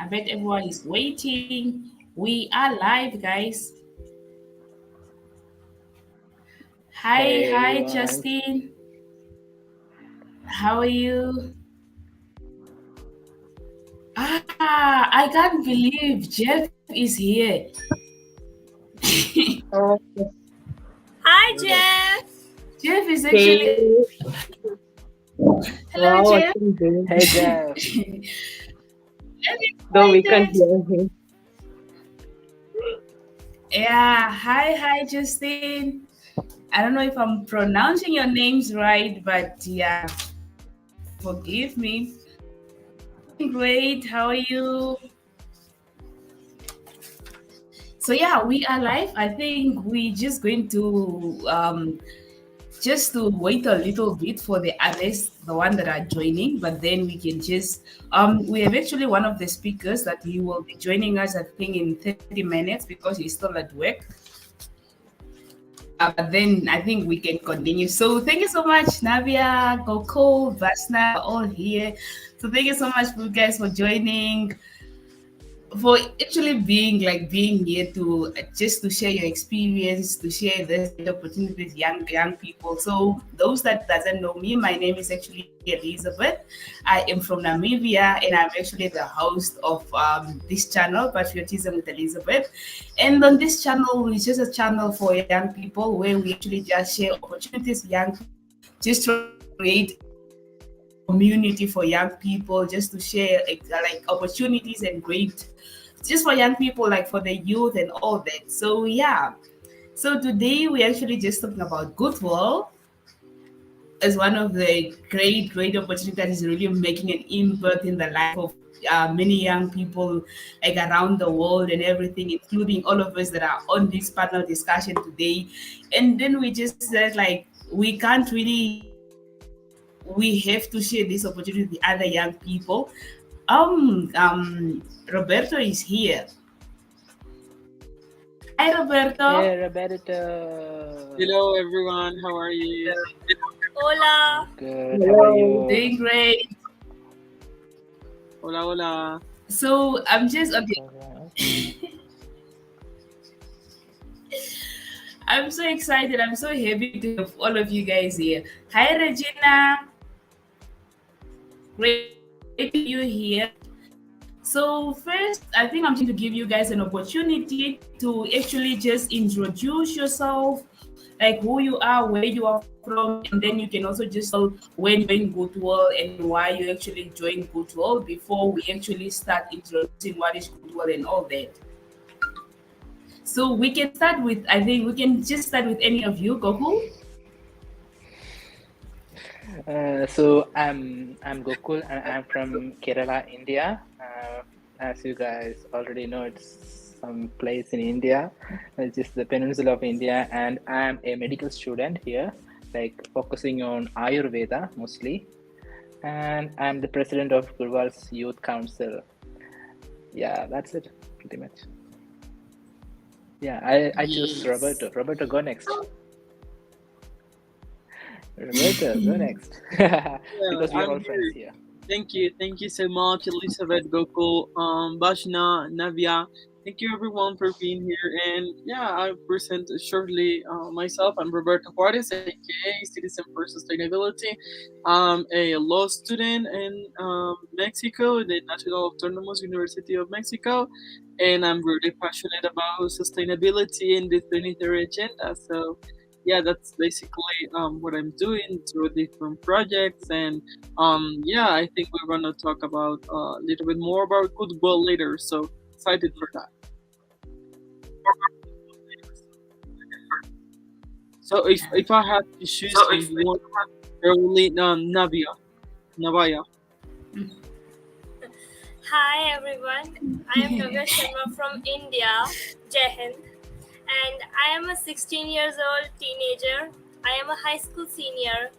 I bet everyone is waiting. We are live, guys. Hi, Hey hi, everyone. Justin. How are you? I can't believe Jeff is here. Oh, Hi, Jeff. Jeff is actually. okay. Hello, Wow, I Jeff. can hear Hey him. Jeff. I'm Though we can't excited. hear him. Yeah, hi, Justin. I don't know if I'm pronouncing your names right, but yeah, forgive me. Great. How are you? So yeah, we are live. I think we just going to just to wait a little bit for the others, the one that are joining, but then we can just we have actually one of the speakers that he will be joining us, I think, in 30 minutes because he's still at work. But then I think we can continue. So thank you so much, Navia, Gokul, Vasna, all here. So thank you so much for you guys for joining, for actually being here to just to share your experience, to share this opportunity with young people. So those that doesn't know me, my name is actually Elizabeth. I am from Namibia, and I'm actually the host of this channel, Patriotism with Elizabeth. And on this channel, it's just a channel for young people where we actually just share opportunities with young people, just try to create community for young people, just to share like opportunities and great just for young people, like for the youth and all that. So yeah. So today we actually just talking about Goodwill as one of the great opportunities that is really making an impact in the life of many young people like around the world and everything, including all of us that are on this panel discussion today. And then we just said like we can't really we have to share this opportunity with other young people. Roberto is here. Hi, Hey Roberto. Roberto. Hello everyone, how are you? Hola. Good. How are Hello. you? Doing great. Hola, hola. So I'm just okay. Alright. I'm so excited. I'm so happy to have all of you guys here. Hi, Regina. Great to have you here. So first, I think I'm going to give you guys an opportunity to actually just introduce yourself, like who you are, where you are from, and then you can also just tell when you joined Goodwill and why you actually joined Goodwill before we actually start introducing what is Goodwill and all that. So we can start with, I think we can just start with any of you, Goku. So I'm Gokul and I'm from Kerala, India. As you guys already know, it's some place in India. It's just the peninsula of India, and I'm a medical student here, like focusing on Ayurveda mostly. And I'm the president of Goodwill's Youth Council. Yeah, that's it, pretty much. Yeah, I choose Yes. Roberto. Roberto, go next. Roberto, go next. Because we are I'm all friends here. here. Thank you so much, Elizabeth, Gokul, Bashna, Navia. Thank you everyone for being here. And yeah, I'll present shortly myself. I'm Roberto Juarez, aka Citizen for Sustainability. I'm a law student in Mexico, the National Autonomous University of Mexico, and I'm really passionate about sustainability and the planetary agenda. So yeah, that's basically what I'm doing through different projects. And yeah, I think we're gonna talk about a little bit more about Goodwill later. So excited for that. So if I had to choose one, probably Navaya. Hi, everyone. I am Navya Sharma from India, Jai Hind. And I am a 16 years old teenager. I am a high school senior.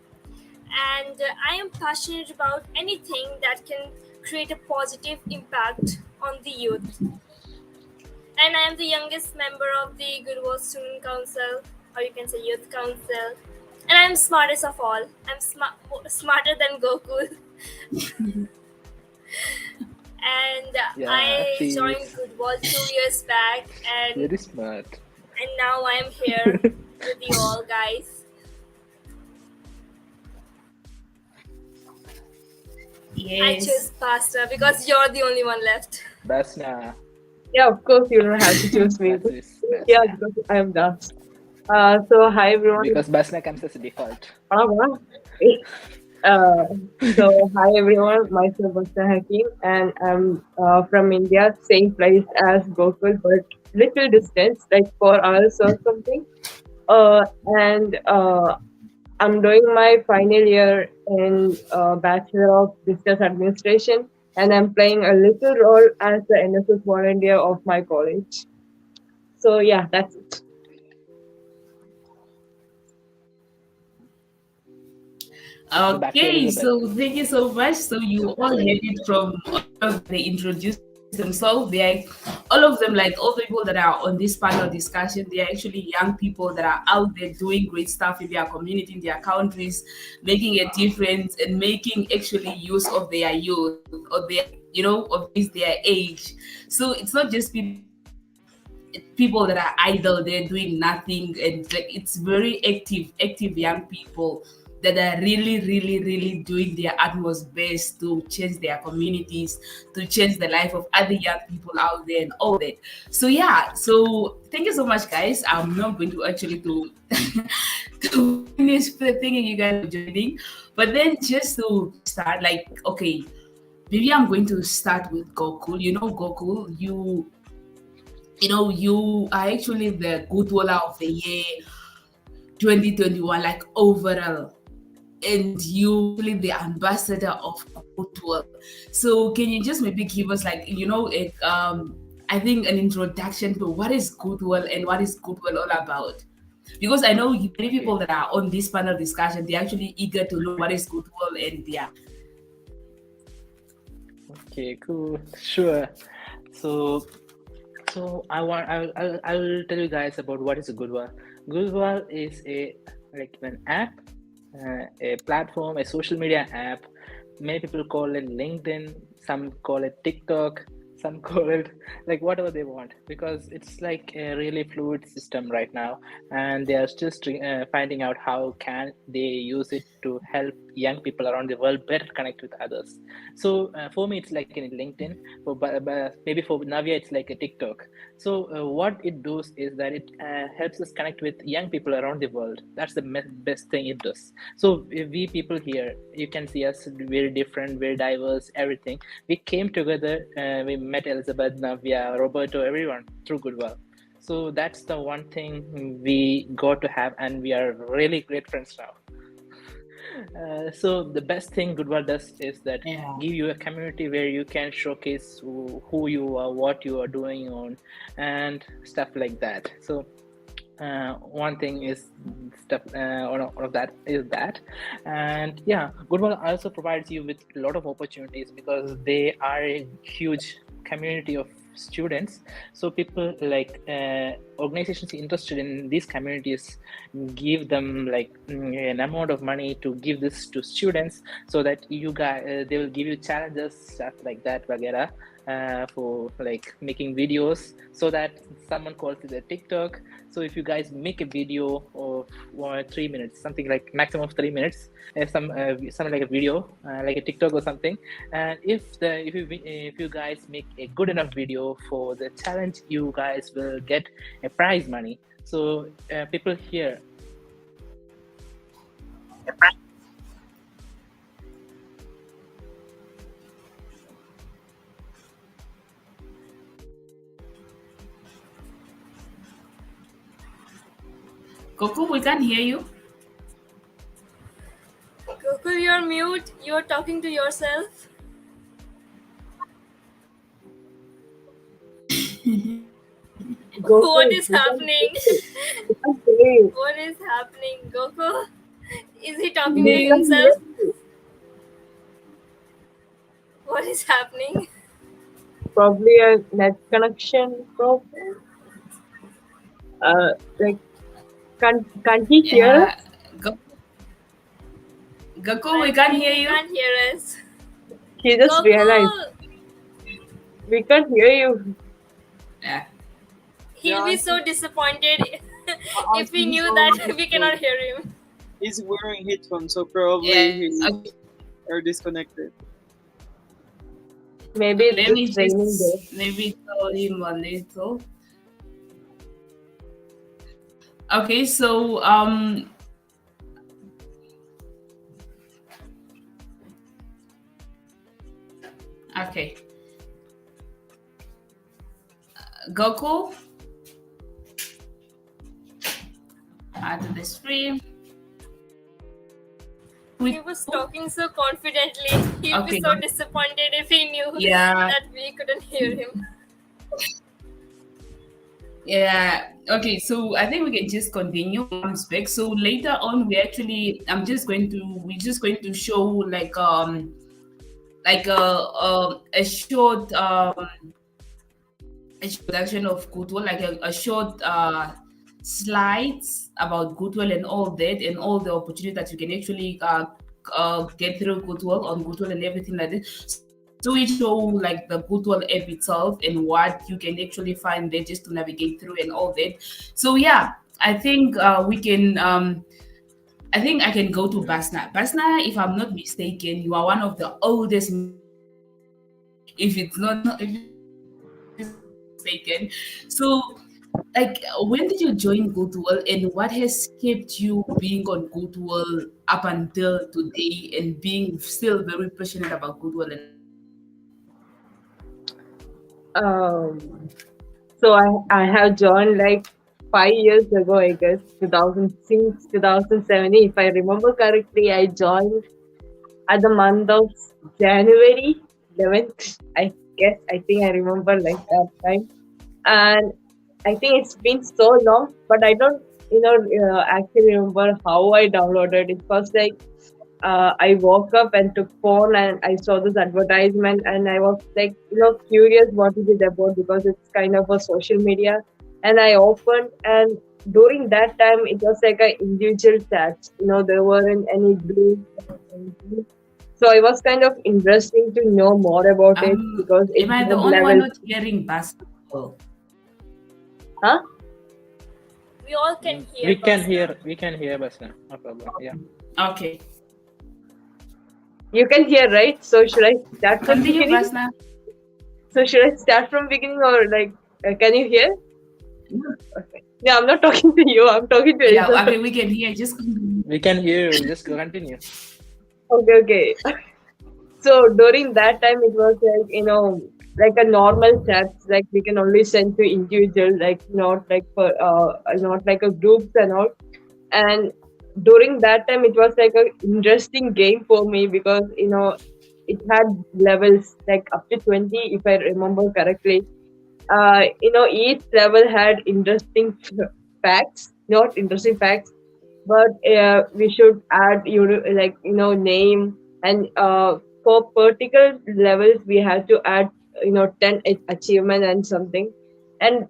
And I am passionate about anything that can create a positive impact on the youth. And I am the youngest member of the Goodwall Student Council, or you can say Youth Council. And I'm smartest of all. I'm smarter than Gokul. And Yeah, I joined she's Goodwall 2 years back, very smart. and now I am here with you all guys. I Yes. chose pasta because you're the only one left. Basna, Yeah, of course you don't have to choose me. that is Yeah, Basna. because I am done. So hi everyone. Because Basna comes as a default. Wow. Uh, so hi everyone. Myself Basta Hakim, and I'm from India, same place as Gokul, but little distance, like 4 hours or something. And I'm doing my final year in Bachelor of Business Administration, and I'm playing a little role as the NSS volunteer of my college. So yeah, that's it. So back to Okay, Elizabeth. so thank you so much. So you all heard it from all of them. They introduced themselves. They are all of them, like all the people that are on this panel discussion. They are actually young people that are out there doing great stuff in their community, in their countries, making a difference and making actually use of their youth or their, of their age. So it's not just people that are idle, they're doing nothing, and like it's very active young people that are really doing their utmost best to change their communities, to change the life of other young people out there and all that. So yeah, so thank you so much guys. I'm not going to actually to to finish the thanking you guys for joining, but then just to start, like, okay, maybe I'm going to start with Gokul. Gokul, you are actually the Goodwill of the year 2021, like overall, and you actually the ambassador of Goodwill. So can you just maybe give us, like, I think an introduction to what is Goodwill and what is Goodwill all about? Because I know many Okay. people that are on this panel discussion, they're actually eager to know what is Goodwill, and yeah. Okay, cool. Sure. So I'll tell you guys about what is a Goodwill. Goodwill is a like an app, a platform, a social media app. Many people call it LinkedIn. Some call it TikTok. Some call it like whatever they want, because it's like a really fluid system right now, and they are just finding out how can they use it to help young people around the world better connect with others. So for me, it's like in LinkedIn. But maybe for Navia, it's like a TikTok. So what it does is that it helps us connect with young people around the world. That's the best thing it does. So we people here, you can see us very different, very diverse, everything. We came together. We met Elizabeth, Navia, Roberto, everyone through Goodwill. So that's the one thing we got to have, and we are really great friends now. So the best thing Goodwill does is that Yeah. give you a community where you can showcase who you are, what you are doing on, and stuff like that. So one thing is stuff one of that is that. And yeah, Goodwill also provides you with a lot of opportunities because they are a huge community of students. So people like organizations interested in these communities give them like an amount of money to give this to students, so that you guys they will give you challenges, stuff like that, vagera, for like making videos, so that someone calls it a TikTok. So if you guys make a video of 3 minutes, something like maximum of 3 minutes, something like a video, like a TikTok or something, and if you guys make a good enough video for the challenge, you guys will get a prize money. So people here. Gokul, we can't hear you. Gokul, you're mute. You're talking to yourself. Go for What it. is happening? You can say it. What is happening, Gokul? Is he talking to We can hear himself? you. What is happening? Probably a net connection problem. Like can't he hear Yeah. us? Gokul, we I can't think hear he you. can't hear us. He just realized. Gokul! We can't hear you. Yeah. Yeah, He'll I be think so disappointed I if think we he's knew wearing that we cannot headphones. hear him. He's wearing headphones, so Yeah. probably he Okay. are disconnected. Maybe Let me it's raining just there. maybe tell him a little. Okay, so okay. Goku, add to the stream. He was talking so confidently. He'll be Okay. so disappointed if he knew Yeah. that we couldn't hear him. Yeah. Okay. So I think we can just continue comes back. So later on, we're just going to show like a short introduction of Goodwill, like a short slides about Goodwill and all that, and all the opportunity that you can actually get through Goodwill on Goodwill and everything like this. So we show like the Goodwill app itself and what you can actually find there just to navigate through and all that. So yeah, I think we can. I think I can go to Basna. Basna, if I'm not mistaken, you are one of the oldest members on Goodwill. If it's not mistaken. So, like, when did you join Goodwill, and what has kept you being on Goodwill up until today, and being still very passionate about Goodwill and all that? Um, so I have joined like 5 years ago, I guess, 2000 since 2017. If I remember correctly, I joined at the month of January 11th. I guess I think I remember like that time, and I think it's been so long, but I don't actually remember how I downloaded it. First, like I woke up and took phone and I saw this advertisement and I was like, curious what is it about because it's kind of a social media. And I opened and during that time it was like a individual chats. There weren't any groups or anything. So it was kind of interesting to know more about it because it Am I the had only one levels. not hearing basketball? Huh? We all can hear We can Basna. hear Basna. No problem. Yeah. Okay. You can hear, right? So should I start from Continue, beginning? Basna. So should I start from beginning or like, can you hear? Okay. Yeah, I'm not talking to you. I'm talking to Yeah, Elizabeth. okay, we can hear. Just continue. We can hear you. Just continue. Okay. So during that time, it was like like a normal chat. Like we can only send to individual, like not like a groups and all. And during that time, it was like a interesting game for me because it had levels like up to 20, if I remember correctly. Each level had interesting facts, not interesting facts, but we should add name and for particular levels we have to add 10 achievement and something. And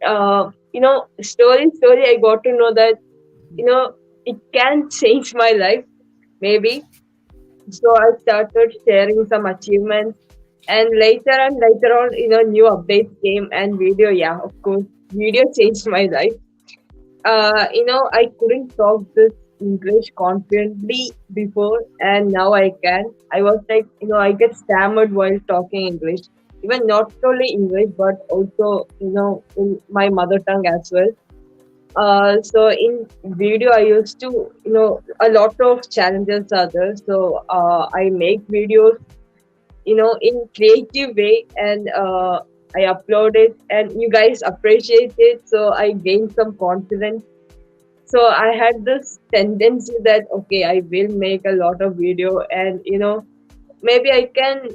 slowly I got to know that you know it can change my life maybe. So I started sharing some achievements, and later on, new updates came and video. Yeah, of course, video changed my life. I couldn't talk this English confidently before, and now I can. I was like, I get stammered while talking English, even not only English, but also, in my mother tongue as well. So in video, I used to, a lot of challenges are there. So I make videos, in creative way, and I upload it, and you guys appreciate it. So I gained some confidence. So I had this tendency that okay, I will make a lot of video, and maybe I can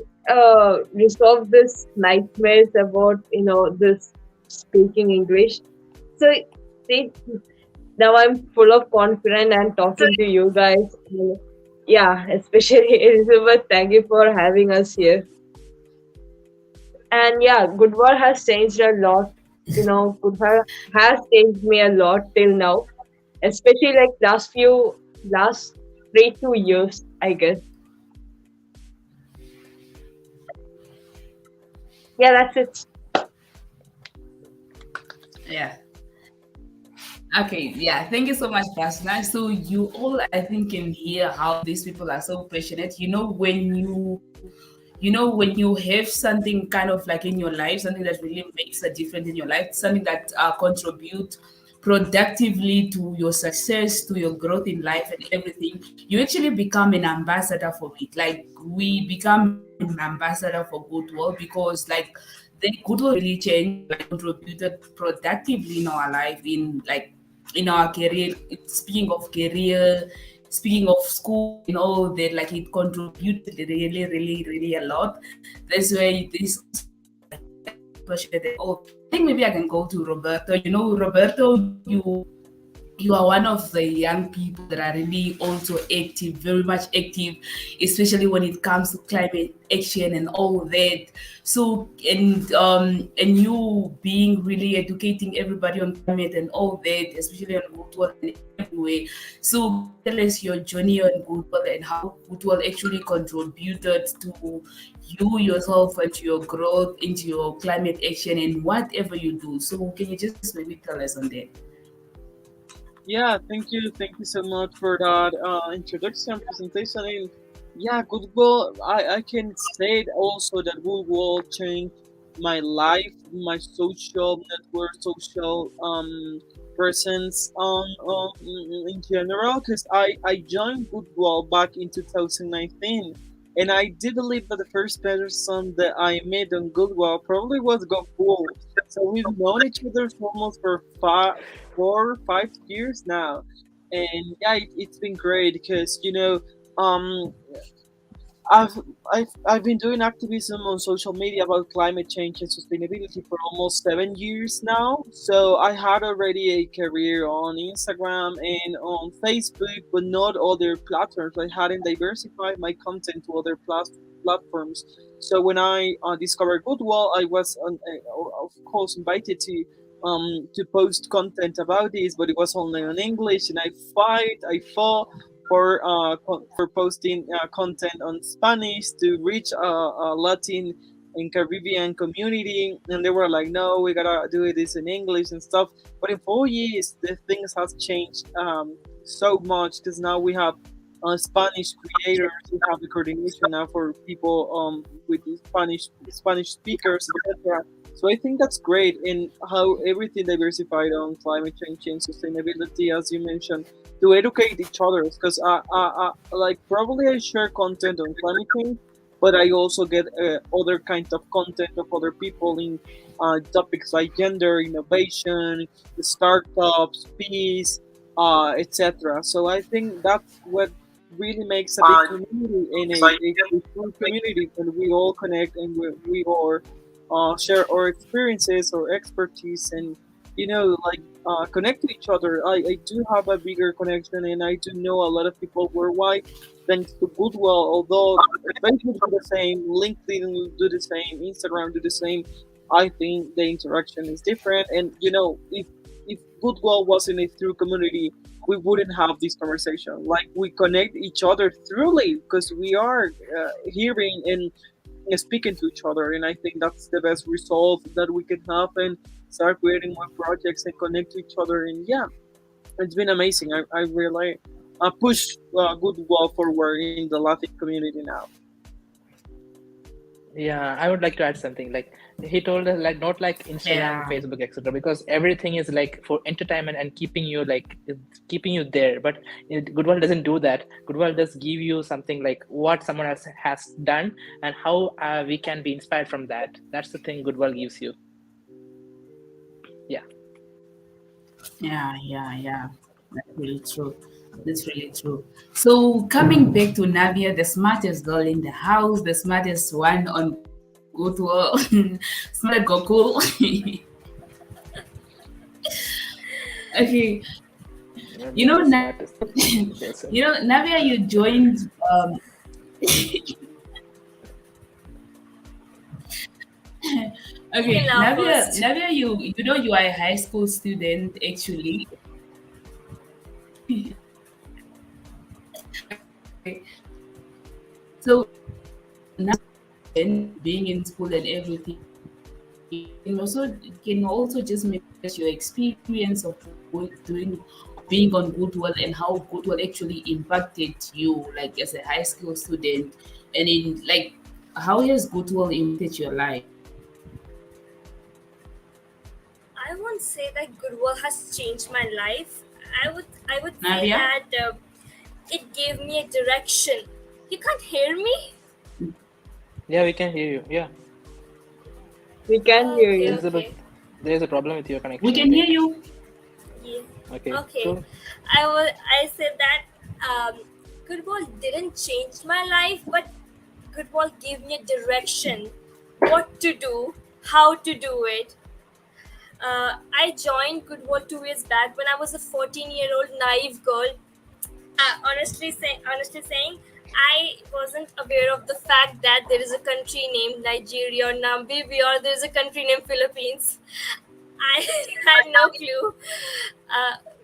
resolve this nightmares about this speaking English. So see, now I'm full of confidence and talking to you guys. Yeah, especially Elizabeth, thank you for having us here. And yeah, Goodwall has changed a lot. Goodwall has changed me a lot till now, especially like last 3 2 years, I guess. Yeah, that's it. Yeah. Okay, yeah, thank you so much, Pastor. So you all, I think, can hear how these people are so passionate. When you have something kind of like in your life, something that really makes a difference in your life, something that contribute productively to your success, to your growth in life and everything, you actually become an ambassador for it. Like we become an ambassador for Goodwill because like the Goodwill really changed our life, contributed productively in our life, in our career. Speaking of career, speaking of school and all that, like it contributed really, really, really a lot. That's why this also makes us like so passionate and all. I think maybe I can go to Roberto. Roberto, you are one of the young people that are really also active, very much active, especially when it comes to climate action and all that. So and you being really educating everybody on climate and all that, especially on Goodwill and everywhere. So can you tell us your journey on Goodwill and how Goodwill actually contributed to you yourself and to your growth, into your climate action and whatever you do? So can you just maybe tell us on that? Yeah, thank you so much for that introduction presentation. And yeah, Goodwill. I can say it also that Goodwill changed my life, my social network, social presence in general. Because I joined Goodwill back in 2019, and I do believe that the first person that I met on Goodwill probably was Goodwill. So we've known each other for almost for 4 or 5 years now, and yeah, it's been great because um, I've I've been doing activism on social media about climate change and sustainability for almost 7 years now. So I had already a career on Instagram and on Facebook, but not other platforms. I hadn't diversified my content to other platforms. So when I discovered Goodwall, I was of course invited to post content about this, but it was only in English, and I fought for posting content on Spanish to reach a Latin and Caribbean community, and they were like, "No, we gotta do this in English and stuff." But in 4 years, the things has changed so much because now we have Spanish creators, we have the coordination now for people with the Spanish speakers, etc. So I think that's great in how everything diversified on climate change and sustainability, as you mentioned, to educate each other because like probably I share content on climate change, but I also get other kinds of content of other people in topics like gender, innovation, startups, peace, etc. So I think that's what really makes a big community and a strong community when we all connect and we all share our experiences or expertise and like connect to each other. I do have a bigger connection and I do know a lot of people worldwide thanks to Goodwill. Although Facebook do the same, LinkedIn will do the same, Instagram do the same. I think the interaction is different, and if Goodwill wasn't a true community, we wouldn't have this conversation. Like we connect each other throughly because we are hearing and speaking to each other, and I think that's the best result that we can have and start creating more projects and connect to each other. And yeah, it's been amazing. I really push Goodwill forward in the Latin community now. Yeah, I would like to add something. Like he told us, like not like Instagram, Yeah. Facebook, etc. Because everything is like for entertainment and keeping you there. But Goodwill doesn't do that. Goodwill does give you something like what someone else has done and how we can be inspired from that. That's the thing Goodwill gives you. Yeah. Yeah. That's really true. That's really true. So coming back to Navia, the smartest girl in the house, the smartest one on Goodwill, smart Goku. Okay, you Maybe I'm know, the smartest person. Navia, you joined. You can Okay, laugh first. Navia, you know you are a high school student actually. Okay, so now being in school and everything. you can also just maybe share your experience of doing of being on Goodwill and how Goodwill actually impacted you like as a high school student, and in like how has Goodwill impacted your life? I won't say that Goodwill has changed my life. I would say Navia? that it gave me a direction. You can't hear me? Yeah, we can hear you. Yeah, We can hear Okay, you. there's a okay. there's a problem with your We connection, I can hear think. you. Yeah. Okay, Okay. cool. I said that Goodwill didn't change my life, but Goodwill gave me a direction, what to do, how to do it. I joined Goodwill 2 years back when I was a 14-year-old naive girl. Honestly saying, I wasn't aware of the fact that there is a country named Nigeria or Namibia or there is a country named Philippines. I had no clue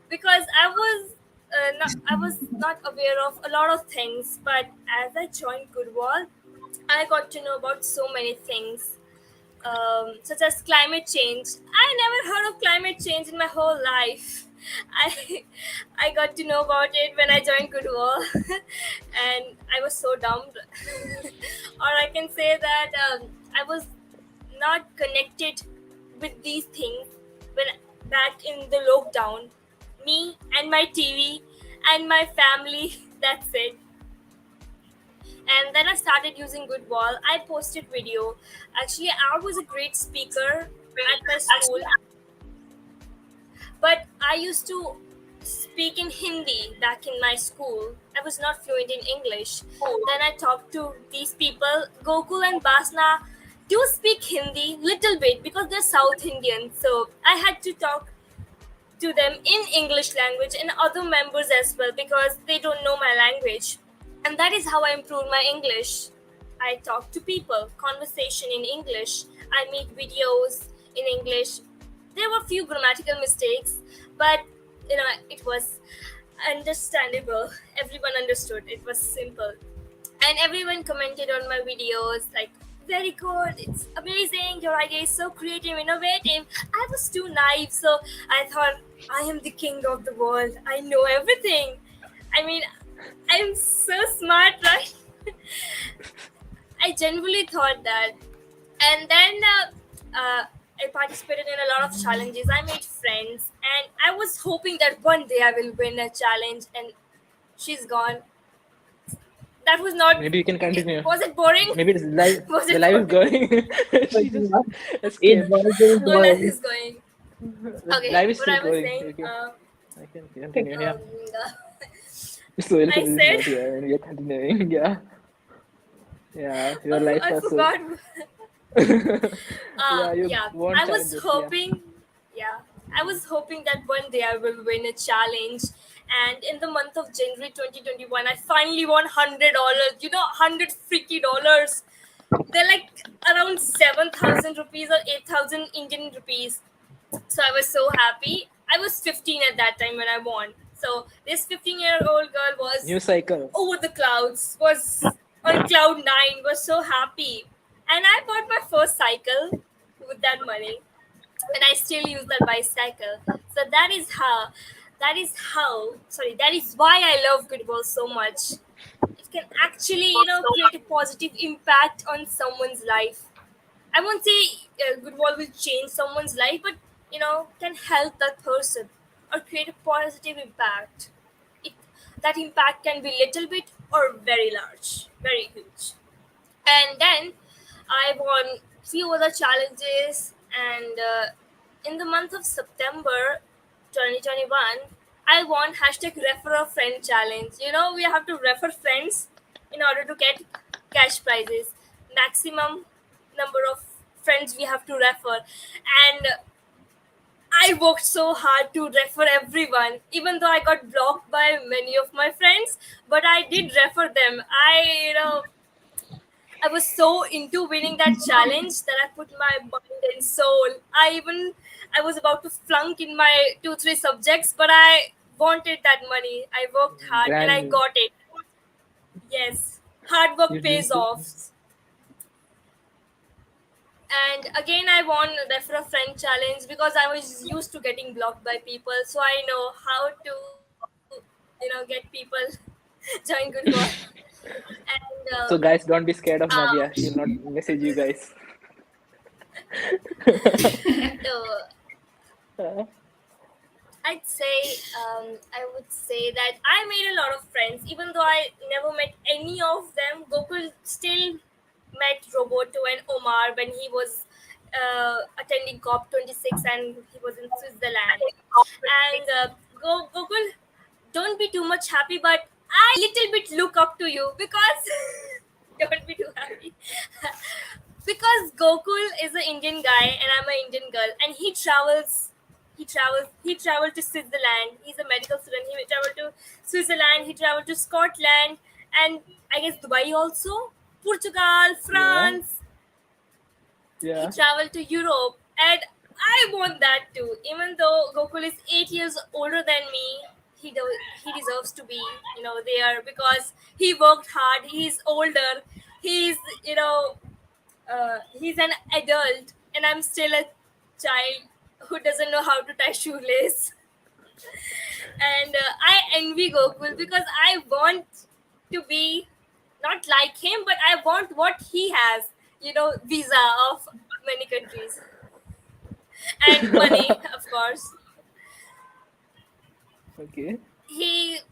because I was not aware of a lot of things. But as I joined Goodwill, I got to know about so many things, such as climate change. I never heard of climate change in my whole life. I I got to know about it when I joined Goodwill, and I was so dumb. Or I can say that I was not connected with these things when back in the lockdown. Me and my TV and my family. That's it. And then I started using Goodwall. I posted video. Actually, I was a great speaker at my school, but I used to speak in Hindi back in my school. I was not fluent in English. Then I talked to these people. Gokul and Basna do speak Hindi little bit because they're South Indian. So I had to talk to them in English language and other members as well because they don't know my language. And that is how I improved my English. I talk to people, conversation in English. I make videos in English. There were few grammatical mistakes, but it was understandable. Everyone understood. It was simple, and everyone commented on my videos like, very good, it's amazing, your idea is so creative, innovative. I was too naive, so I thought I am the king of the world, I know everything. I mean, I'm so smart, right? I genuinely thought that. And then I participated in a lot of challenges, I made friends, and I was hoping that one day I will win a challenge. And she's gone. That was not. Maybe you can continue. Was it boring? Maybe it's live. Was The it live is boring? going. But She just yeah, it escaped. wasn't Oh, life going. is going. The Okay, live is what still I was going. saying. Okay, I can continue. Yeah. Um, So I is said. not here, and we are continuing. Yeah, yeah. Your Oh, life I was so. forgot. Yeah, you Yeah, won I was challenges. Yeah. hoping. Yeah, I was hoping that one day I will win a challenge. And in the month of January 2021, I finally won $100. $100 freaky dollars. They're like around 7,000 rupees or 8,000 Indian rupees. So I was so happy. I was 15 at that time when I won. So this 15-year-old girl was New cycle. over the clouds, was on cloud nine, was so happy. And I bought my first cycle with that money, and I still use that bicycle. So that is why I love Goodwill so much. It can actually, create a positive impact on someone's life. I won't say Goodwill will change someone's life, but can help that person or create a positive impact. It, that impact can be little bit or very large, very huge. And then I won few other challenges, and in the month of September 2021, I won hashtag refer a friend challenge. We have to refer friends in order to get cash prizes. Maximum number of friends we have to refer. And I worked so hard to refer everyone, even though I got blocked by many of my friends, but I did refer them. I was so into winning that challenge that I put my mind and soul. I was about to flunk in my 2 3 subjects, but I wanted that money. I worked hard and I Grand. got it. Yes, hard work You pays did. off. And again, I won the for a friend challenge because I was used to getting blocked by people, so I know how to, get people join Goodwall. And So guys, don't be scared of um, Navya. She'll not message you guys. uh, I'd say, I would say that I made a lot of friends, even though I never met any of them. Gokul still met Roberto and Omar when he was attending COP26 and he was in Switzerland. And Gokul, don't be too much happy, but I little bit look up to you because don't be too happy. Because Gokul is an Indian guy and I'm an Indian girl, and he traveled to Switzerland. He's a medical student. He traveled to Switzerland, he traveled to Scotland, and I guess Dubai also, Portugal, Yeah, France. He yeah. traveled to Europe, and I want that too. Even though Gokul is 8 years older than me, he deserves to be, there because he worked hard. He's older. He's he's an adult, and I'm still a child who doesn't know how to tie shoelace. And I envy Gokul because I want to be not like him, but I want what he has. Visa of many countries and money, of course. Okay, He that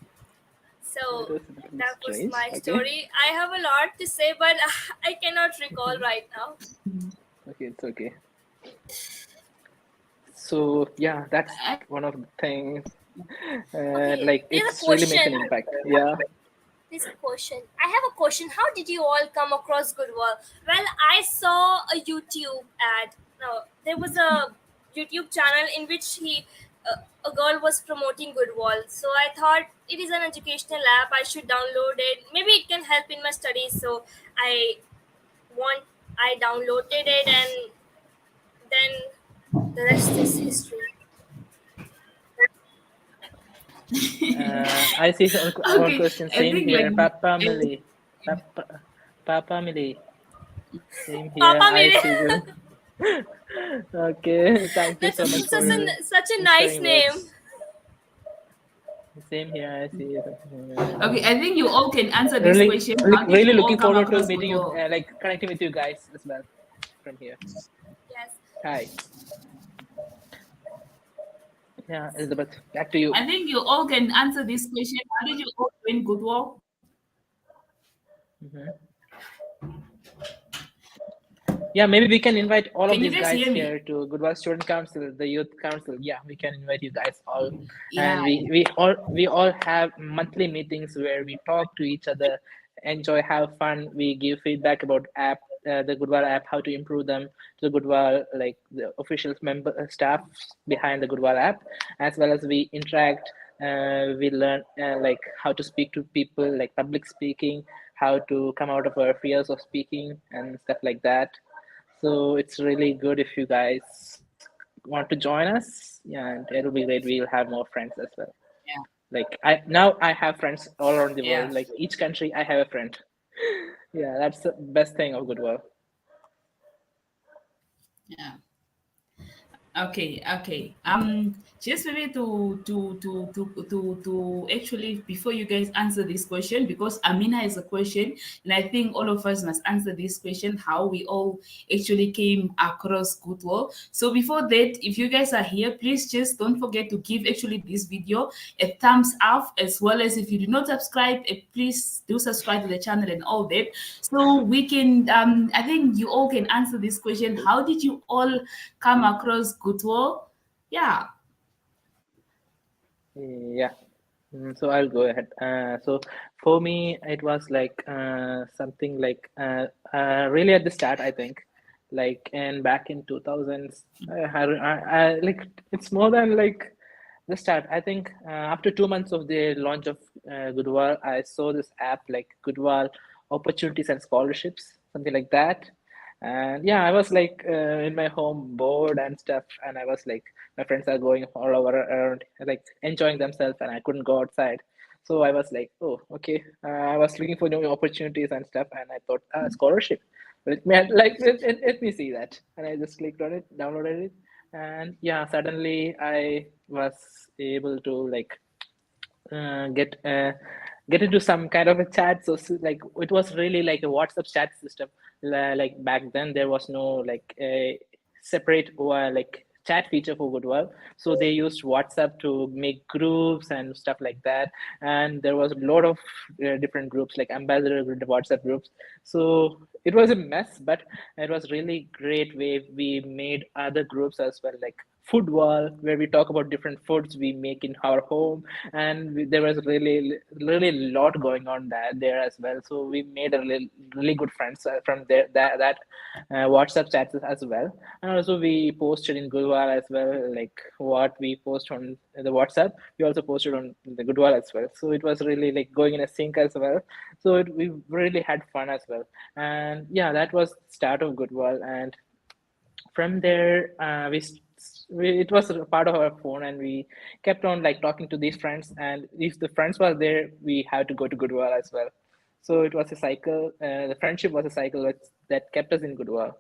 So was a little that was strange. my Okay, story. I have a lot to say, but I cannot recall right now. okay, it's okay. So yeah, that's I, one of the things. Okay, Like there's a it's really make an question. impact. Yeah. There's a question. I have a question. How did you all come across Goodwill? Well, I saw a YouTube ad. No, there was a YouTube channel in which a girl was promoting Goodwill. So I thought it is an educational app. I should download it. Maybe it can help in my studies. So I want. I downloaded it, and then the rest is history. I see one okay, question. I Same think like here. Papa Millie. Papa, Papa Millie. Same here. Papa I mere. see you. Okay. Thank you That's so much for your such a nice inspiring name. words. Same here. I see you. okay, I think you all can answer this Really, question. How did really you all looking come forward to across meeting you, Goodwill? like connecting with you guys as well from here. Yes. Hi. Yeah, Elizabeth. Back to you. I think you all can answer this question. How did you all join Goodwill? Mhm. Yeah, maybe we can invite all of Can you these guys guys hear here me? to Goodwill Student Council, the Youth Council. Yeah, we can invite you guys all, Yeah, and we all have monthly meetings where we talk to each other, enjoy, have fun. We give feedback about the Goodwill app, how to improve them to the Goodwill, like the official member staff behind the Goodwill app, as well as we interact. We learn like how to speak to people, like public speaking, how to come out of our fears of speaking and stuff like that. So it's really good if you guys want to join us. Yeah, and it'll be great. We'll have more friends as well. yeah, Like I have friends all around the yeah, world. Like each country, I have a friend. Yeah, that's the best thing of Goodwill. yeah. Okay, okay. Just maybe to actually before you guys answer this question, because Amina is a question, and I think all of us must answer this question: how we all actually came across Goodwill. So before that, if you guys are here, please just don't forget to give actually this video a thumbs up, as well as if you do not subscribe, please do subscribe to the channel and all that. So we can, I think you all can answer this question: how did you all come across Goodwill? Yeah. Yeah. So I'll go ahead. So for me, it was like something like really at the start, I think, like and back in 2000s, like it's more than like the start. I think after 2 months of the launch of Goodwill, I saw this app like Goodwill Opportunities and Scholarships, something like that. And yeah, I was like in my home bored and stuff, and I was like, my friends are going all over around, like enjoying themselves, and I couldn't go outside. So I was like, oh, okay. I was looking for new opportunities and stuff, and I thought scholarship. Let me see that. And I just clicked on it, downloaded it, and yeah, suddenly I was able to like uh, get uh, get into some kind of a chat. So like it was really like a WhatsApp chat system. Like back then there was no like a separate like chat feature for Goodwill. So they used WhatsApp to make groups and stuff like that. And there was a lot of different groups like ambassador WhatsApp groups. So it was a mess, but it was really great way we made other groups as well, like food wall, where we talk about different foods we make in our home. And there was really a lot going on there as well. So we made a really good friends from there, that WhatsApp chats as well. And also we posted in Goodwall as well, like what we post on the WhatsApp, we also posted on the Goodwall as well. So it was really like going in a sync as well. So we really had fun as well. And yeah, that was start of Goodwall. And from there it was a part of our phone, and we kept on like talking to these friends, and if the friends were there we had to go to Goodwill as well. So it was a cycle. The friendship was a cycle that kept us in Goodwill.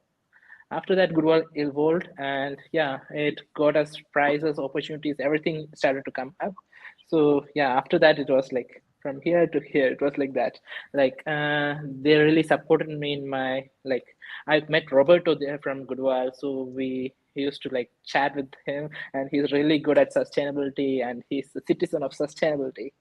After that, Goodwill evolved, and yeah, it got us prizes, opportunities, everything started to come up. So yeah, after that, it was like from here to here. It was like that. Like they really supported me in my like. I met Roberto there from Goodwill, so we used to like chat with him, and he's really good at sustainability, and he's a citizen of sustainability.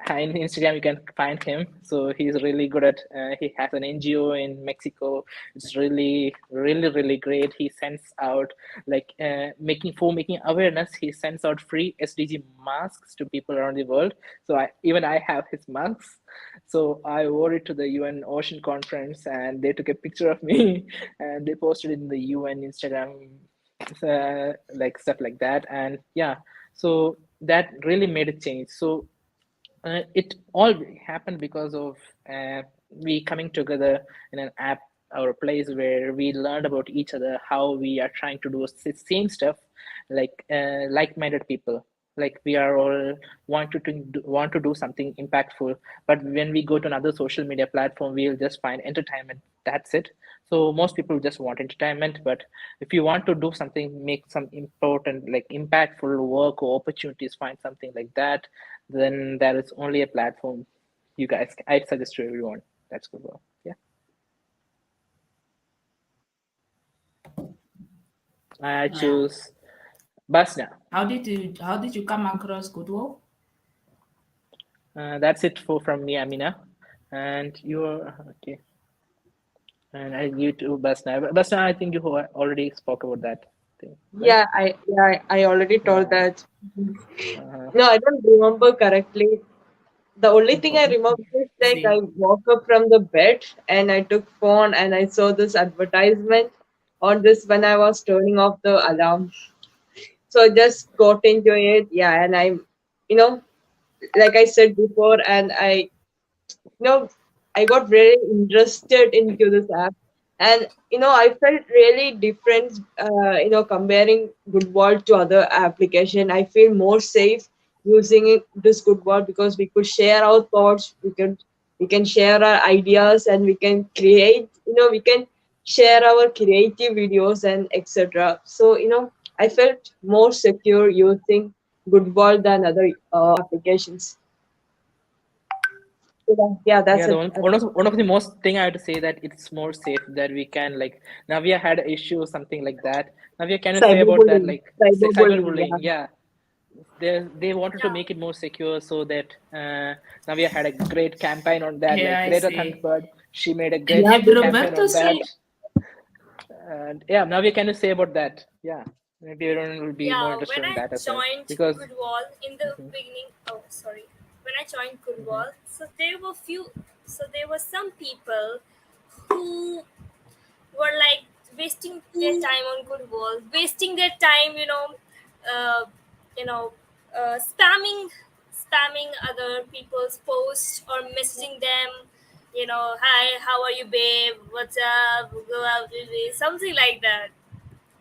In Instagram you can find him. So he's really good at. He has an NGO in Mexico. It's really great. He sends out like making awareness. He sends out free SDG masks to people around the world. So I have his masks. So I wore it to the UN Ocean Conference, and they took a picture of me, and they posted it in the UN Instagram, like stuff like that. And yeah, so that really made a change. So it all happened because of we coming together in an app or a place where we learned about each other, how we are trying to do the same stuff, like-minded people. Like we are all want to do something impactful. But when we go to another social media platform, we'll just find entertainment. That's it. So most people just want entertainment. But if you want to do something, make some important, like impactful work or opportunities, find something like that, then there is only a platform you guys I'd suggest to everyone. That's good. Well, yeah. I Yeah. choose Basna. How did you come across Goodwill? That's it for from me, Amina. And you're okay. And I you to Basna. Basna, I think you already spoke about that thing, right? I already told Yeah. that. Uh, No, I don't remember correctly. The only thing I okay. remember is like I See. woke up from the bed and I took phone and I saw this advertisement on this when I was turning off the alarm. So I just got into it, yeah, and you know, like I said before, and you know, I got really interested into this app, and I felt really different. Comparing Goodwall to other application, I feel more safe using this Goodwall because we could share our thoughts, we can share our ideas, and we can create. We can share our creative videos and etc. So I felt more secure using Goodwall than other applications. So yeah, that's Yeah, the it. one of the most thing I have to say that it's more safe that we can like Navia had an issue or something like that. Navia, can you say about that, Cyberbullying. like Cyberbullying, cyberbullying? yeah. Yeah, they wanted to Yeah. make it more secure, so that Navia had a great campaign on that, Yeah, like I Greta see. Thunberg. She made a And, great Yeah, and campaign Roberto on that. say, And yeah, Navia, can you say about that? Yeah, maybe everyone will be more Yeah, when interested in I that as well, joined because Goodwall in the Mhm, beginning, oh sorry, when I joined mhm. Goodwall, so there were some people who were like wasting their time on Goodwall, wasting their time, uh, you know, spamming other people's posts or messaging them, hi, how are you, babe? What's up? Go out with me, something like that.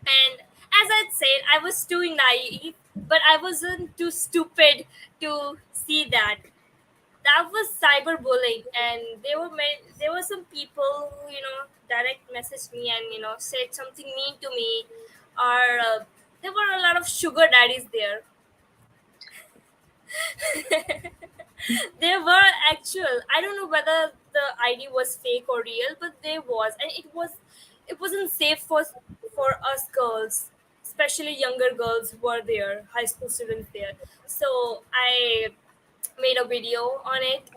And as I said, I was too naive, but I wasn't too stupid to see that. that was cyberbullying, and there were some people who direct messaged me and said something mean to me, or there were a lot of sugar daddies there. There were actual. I don't know whether the ID was fake or real, but there was, and it wasn't safe for us girls, especially younger girls who were there, high school students there. So I made a video on it,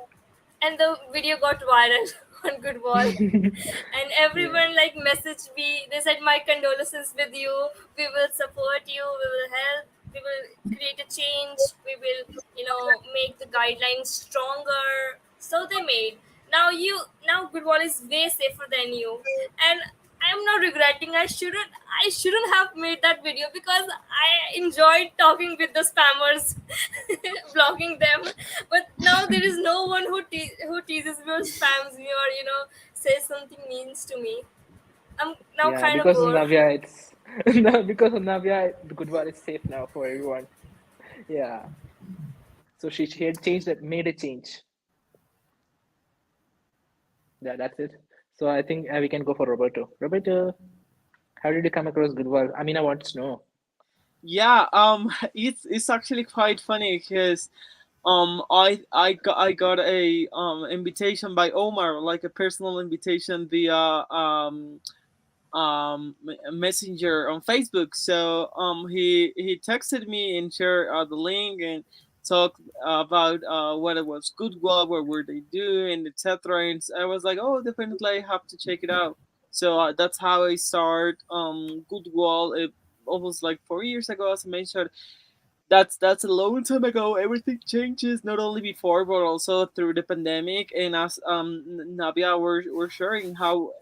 and the video got viral on Goodwall, and Yeah. everyone like messaged me. They said, my condolences with you, we will support you, we will help, we will create a change, we will make the guidelines stronger. So they made. Now Goodwall is way safer than you, and I'm not regretting. I shouldn't have made that video because I enjoyed talking with the spammers, blocking them. But now there is no one who teases me or spams me or says something means to me. I'm now Yeah, kind of because of bored. Navya, it's no, because of Navya, the Goodwill is safe now for everyone. Yeah. So she had changed that, made a change. Yeah, that's it. So I think we can go for Roberto. Roberto, how did you come across Goodwill? I mean, I want to know. Yeah, it's actually quite funny because I got a invitation by Omar, like a personal invitation via messenger on Facebook. So he texted me and shared the link and talked about what it was Goodwill, what were they doing, etc. And I was like, oh, definitely I have to check it out. So that's how I start Goodwill. It almost like 4 years ago, as I mentioned. That's a long time ago. Everything changes, not only before but also through the pandemic. And as Nabia were sharing how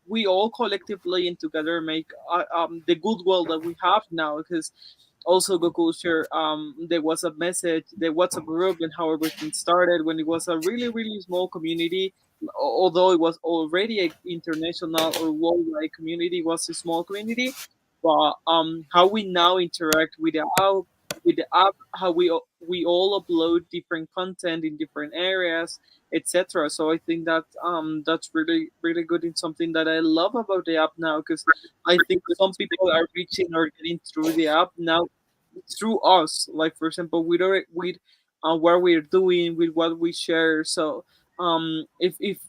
we all collectively and together make the goodwill that we have now. Because also the culture, there was a message, there was a group, and how everything started when it was a really small community. Although it was already an international or worldwide community, it was a small community. But how we now interact with the app, how we all upload different content in different areas, etc. So I think that that's really good. It's something that I love about the app now, because I think some people are reaching or getting through the app now through us. Like for example, with what we're doing, with what we share. So if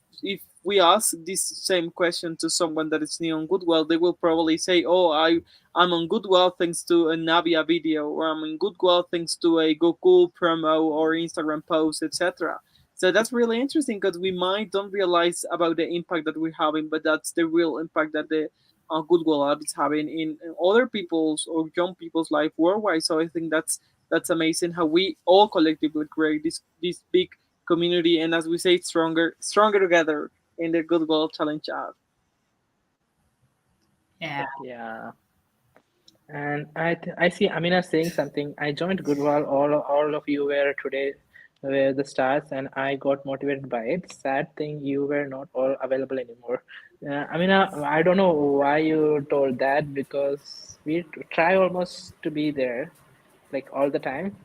we ask this same question to someone that is new on Goodwill, they will probably say, "Oh, I'm on Goodwill thanks to a Navia video, or I'm on Goodwill thanks to a Goku promo or Instagram post, etc." So that's really interesting because we might don't realize about the impact that we're having, but that's the real impact that the Goodwill app is having in other people's or young people's life worldwide. So I think that's amazing how we all collectively create this big community, and as we say, stronger together in the Goodwill Challenge app. Yeah. Yeah. And I see Amina saying something. I joined Goodwill. All of you were today were the stars, and I got motivated by it. Sad thing, you were not all available anymore. Amina, I don't know why you told that because we try almost to be there, like all the time.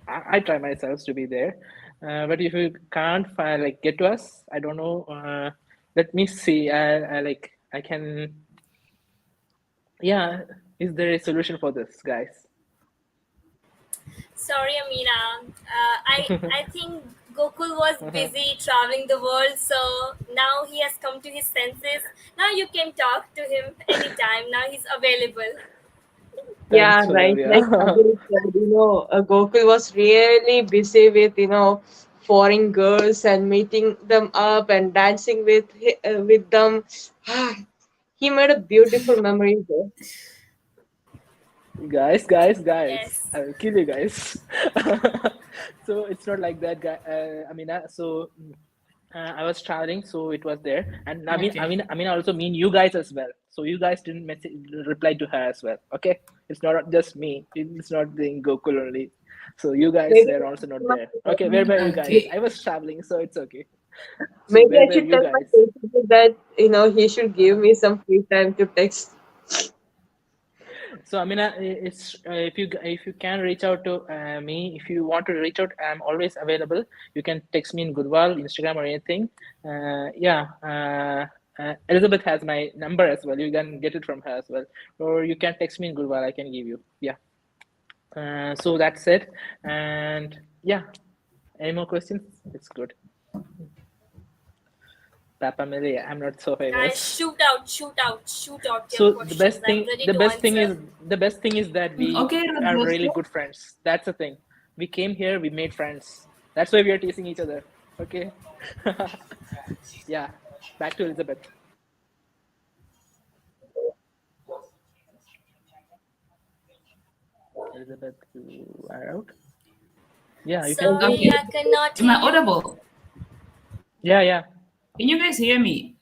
I try myself to be there, but if you can't find like get to us, I don't know. Let me see. I like I can. Yeah, is there a solution for this, guys? Sorry, Amina. I think Gokul was busy traveling the world, so now he has come to his senses. Now you can talk to him anytime. Now he's available. Yeah, Thanks for right. Like Navya. Abhi said, Gokul was really busy with, foreign girls and meeting them up and dancing with them. He made a beautiful memory there. Guys, Yes. I will kill you guys. So it's not like that, guy. I mean, I was traveling, so it was there, and Okay. I mean, also mean you guys as well. So you guys didn't message, reply to her as well. Okay, it's not just me. It's not being Gokul only. So you guys Maybe were I also should not tell there. Okay, where were you guys? Okay. I was traveling, so it's okay. So maybe where I were should you tell my guys? principal that he should give me some free time to text. So I mean, if you can reach out to me, if you want to reach out, I'm always available. You can text me in Goodwall, Instagram, or anything. Yeah. Elizabeth has my number as well. You can get it from her as well, or you can text me in Goodwall. I can give you. Yeah. So that's it. And yeah, any more questions? It's good. Papa Mary, I'm not so Guys, famous. shoot out your So questions. I'm ready to answer. the best thing is that we Okay, are really Roberto. good friends. That's the thing. We came here, we made friends. That's why we are teasing each other. Okay. Yeah. Back to Elizabeth. Elizabeth, you are out. Yeah, you can. Sorry, Okay. I cannot Am hear I you. audible? Yeah, yeah. Can you guys hear me?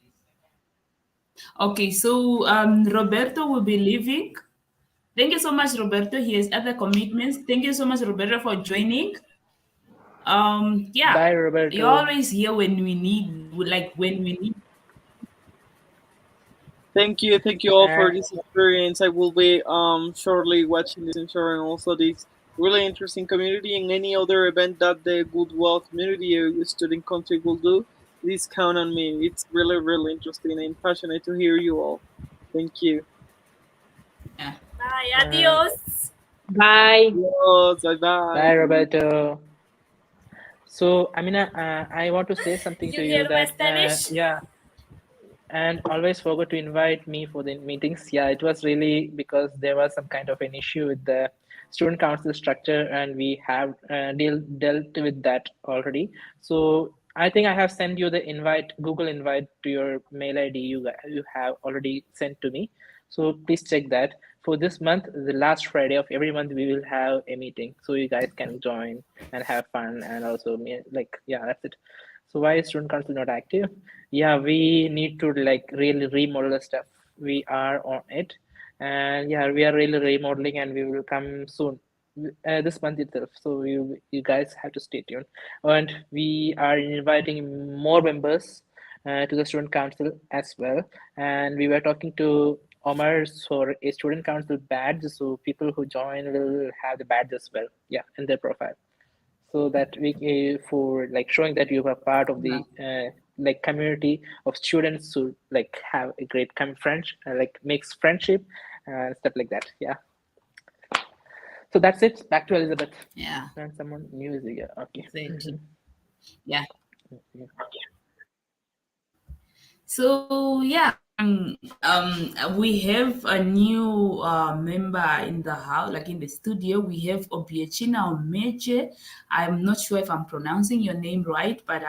Okay, so Roberto will be leaving. Thank you so much, Roberto. He has other commitments. Thank you so much, Roberto, for joining. Yeah, Bye, you're Roberto. always here when we need, like when we need. Thank you all Uh, for this experience. I will be shortly watching this and sharing also this really interesting community and any other event that the Goodwill community student country will do. Please count on me. It's really really interesting and passionate to hear you all. Thank you. Yeah. Bye, uh, adios. Bye. Adios, bye bye. Bye, Roberto. So, Amina, I want to say something You to you hear my that, Spanish? yeah, and always forgot to invite me for the meetings. Yeah, it was really because there was some kind of an issue with the student council structure, and we have dealt with that already. So I think I have sent you the invite, Google invite to your mail ID you have already sent to me. So please check that. For this month, the last Friday of every month, we will have a meeting, so you guys can join and have fun, and also like, yeah, that's it. So why is student council not active? Yeah, we need to like really remodel the stuff. We are on it, and yeah, we are really remodeling, and we will come soon, this month itself. So you guys have to stay tuned, and we are inviting more members to the student council as well. And we were talking to Omar for a student council badge, so people who join will have the badge as well. Yeah, in their profile, so that we for like showing that you are part of the like community of students who like have a great French like makes friendship and stuff like that. Yeah, so that's it. Back to Elizabeth. Yeah. And someone new is here. Okay. That's it. Mhm. Yeah. Okay. So yeah, we have a new member in the house, like in the studio. We have Obiechina Omeche. I'm not sure if I'm pronouncing your name right, but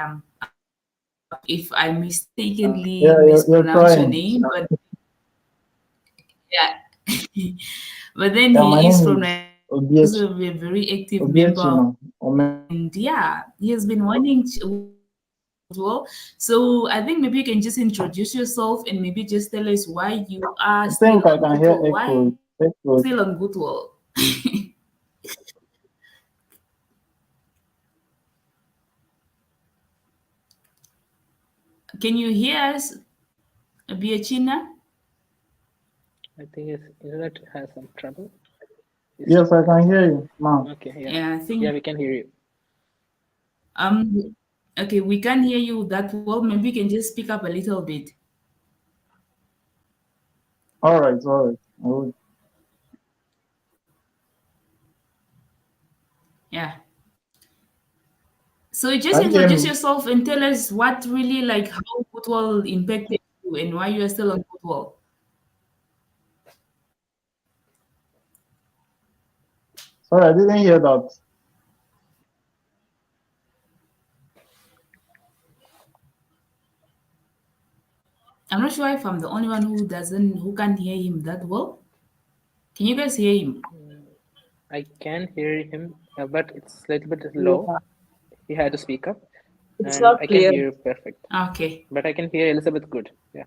if I mistakenly Yeah, you're mispronounce your trying. name, but yeah. But then Yeah, my he is from name is Nigeria, also a very active member, Obiechino. and yeah, he has been wanting to as well. So I think maybe you can just introduce yourself and maybe just tell us why you are I still think I on can hear Goodwill. Why echoes. Echoes. still on Goodwill? Can you hear us, Biachina? I think his internet has some trouble. Yes, I can hear you, ma'am. Okay, yeah, Yeah, I yeah, think we can hear you. okay, we can't hear you that well. Maybe you can just speak up a little bit. All right, all right. I will. Yeah. So just Can you hear introduce me? yourself and tell us what really like how Goodwill impacted you and why you are still on Goodwill. Sorry, I didn't hear that. I'm not sure if I'm the only one who can't hear him that well. Can you guys hear him? I can hear him, but it's a little bit low. Yeah, He had to speak up, it's and not I can clear. hear you perfect. Okay. But I can hear Elizabeth good. Yeah.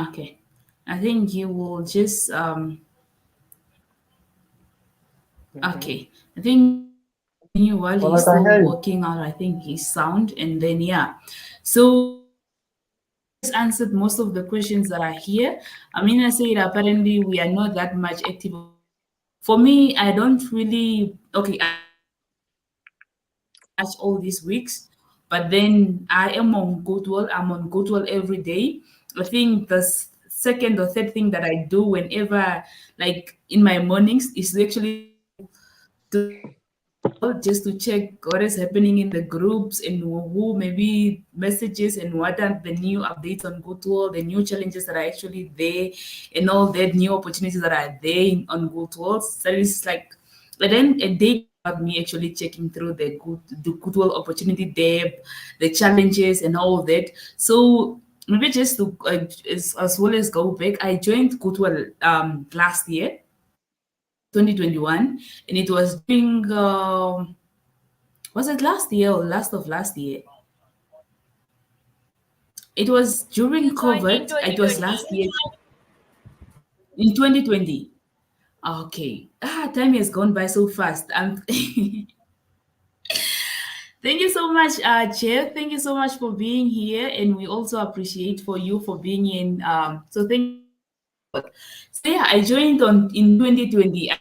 Okay. I think you will just Hmm. okay. I think continue while Well, I he's can still hear you. working out, I think his sound, and then yeah. So yeah, just answered most of the questions that are here. I mean, I said apparently we are not that much active on Goodwill. For me, I don't really, okay, I don't really post much all these weeks, but then I am on Goodwill. I'm on Goodwill every day. I think the second or third thing that I do whenever, like in my mornings, is to actually to go on Goodwill just to check what is happening in the groups and who maybe messages and what are the new updates on Goodwill, the new challenges that are actually there, and all that new opportunities that are there on Goodwill. So it's like, but then a day goes without me actually checking through the Goodwill opportunity tab, the challenges and all that. So maybe just to as well as go back, I joined Goodwill last year 2021, and it was during was it last year or last of last year? It was You during joined in COVID. It was 2020. last year in 2020. Okay. Time has gone by so fast. Thank you so much, Chair. Thank you so much for being here, and we also appreciate for you for being in. So thank you so much for support. So yeah, I joined on in 2020.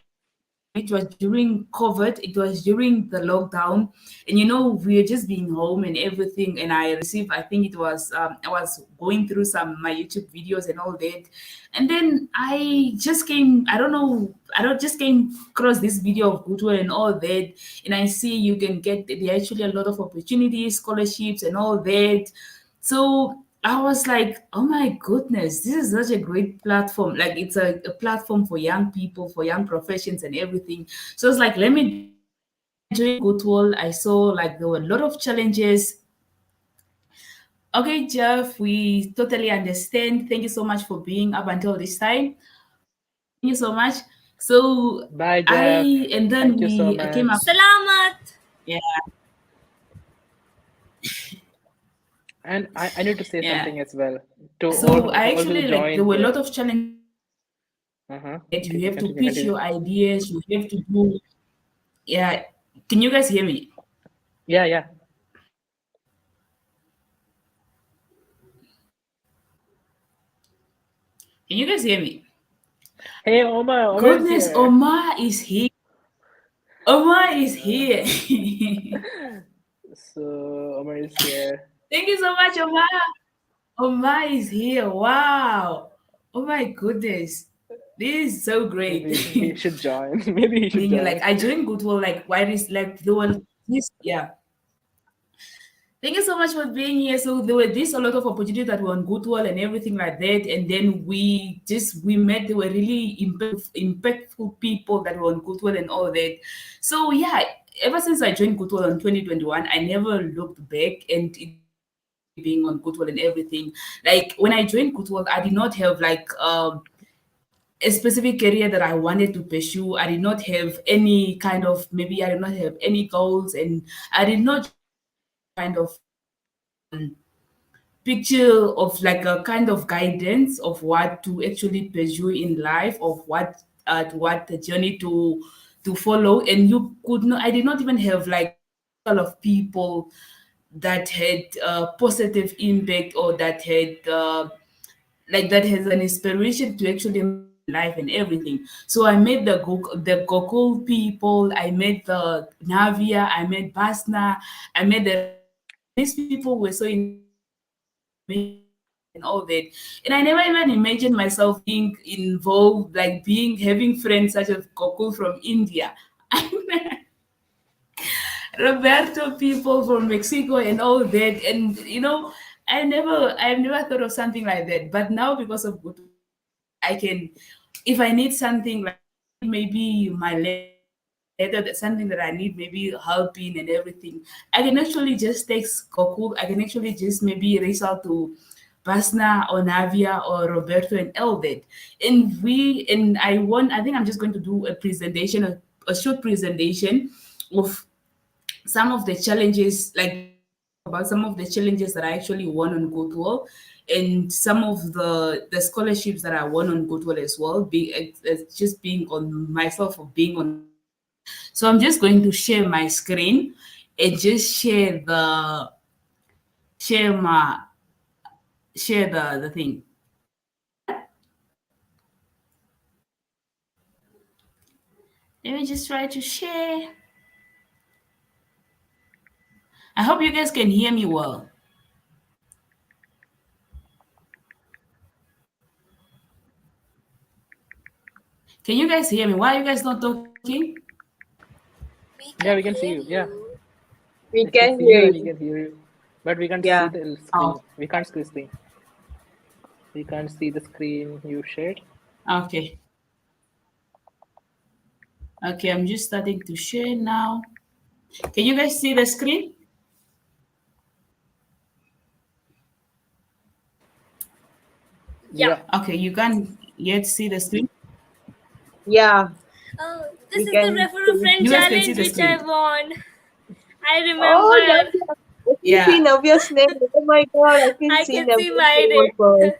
It was during COVID, it was during the lockdown, and we were just being home and everything. And I received, I think it was, I was going through some my YouTube videos and all that, and then I just came, I don't know, I don't just came across this video of Goodwill and all that, and I see you can get there are actually a lot of opportunities, scholarships, and all that. So I was like, oh my goodness, this is such a great platform. Like it's a platform for young people, for young professions and everything. So it's like, let me join. And when I joined Goodwill, I saw like there were a lot of challenges. Okay, Jeff, we totally understand. Thank you so much for being up until this time. Thank you so much. So Bye, Jeff. I and then Thank you so we came up. much. Salamat! Yeah, And I need to say yeah. something as well to So I all who actually like there joined. were a lot of challenges that you have to Continue, pitch continue. your ideas, you have to do. Yeah, can you guys hear me? Yeah, yeah. Can you guys hear me? Hey, Omar. Omar is Goodness, here. Omar is here. Omar is Uh, here. so Omar is here. Thank you so much, Omar. Omar is here. Wow. Oh my goodness. This is so great. Maybe he should join. Maybe he should Then you like join. I joined Goodwill like why is like there were this yeah. Thank you so much for being here. So there were this a lot of opportunities that were on Goodwill and everything like that. And then we met. There were really impactful people that were on Goodwill and all that. So yeah, ever since I joined Goodwill in 2021, I never looked back, and it was just great being on Goodwill and everything. Like when I joined Goodwill, I did not have like a specific career that I wanted to pursue. I did not have any kind of maybe I did not have any goals, and I did not just have any kind of picture of like a kind of guidance of what to actually pursue in life, of what the journey to follow. And you could not I did not even have like a circle of people that had a positive impact, or that had like that has an inspiration to actually move in life and everything. So I met the Gokul people, I met the Navia, I met Basna, I met the rest of them, and these people were so inspiring and amazing and all that. And I never even imagined myself being involved, like being having friends such as Gokul from India. Roberto people from Mexico and all that. And I've never thought of something like that. But now because of Goodwill, I can, if I need something, like if I need maybe my letter, that's something that I need maybe help in and everything, I can actually just text Goku. I can actually just maybe reach out to Basna or Navia or Roberto and all that. And I think I'm just going to do a presentation, a short presentation of some of the challenges, like just to talk about some of the challenges that I actually won on Goodwill, and some of the scholarships that I won on Goodwill as well. It's just being on myself of being on Goodwill. So I'm just going to share my screen and just share share the thing. Can you do that? Let me just try to share. I hope you guys can hear me well. Can you guys hear me? Why are you guys not talking? We Yeah, can we can see hear you. Yeah, you. We we can can see hear you and we you. can hear you, but we can't see Yeah. the Oh, screen. We can't see the screen. We can't see the screen you shared. okay. Okay, I'm just starting to share now. Can you guys see the screen? Yeah. Yeah, Okay, you can yet see the screen. Yeah. Oh, this We is the can refer a see. friend You guys can see challenge the which I screen. won. I Oh, remember. Navya. I can see Yeah. Navya's name. Oh my God, I can I see can see Navya's my name on name. first.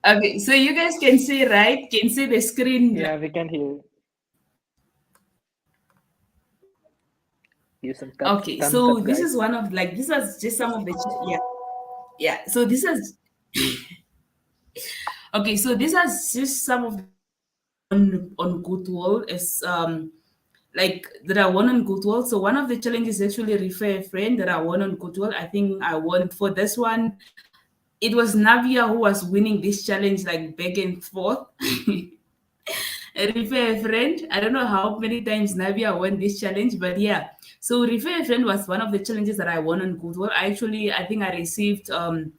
Okay, so you guys can see, right? Can see the screen. yeah, we can hear you. Give some Okay, thumbs so up, this is guys. one of like this is just some of the yeah, yeah. So this is okay. So these are just some of the on Goodwill is like that I won on Goodwill. So one of the challenges actually refer a friend that I won on Goodwill. I think I won for this one. It was Navia who was winning this challenge like back and forth. Refer a friend. I don't know how many times Navia won this challenge, but yeah. So refer a friend was one of the challenges that I won on Goodwill. I think I received 30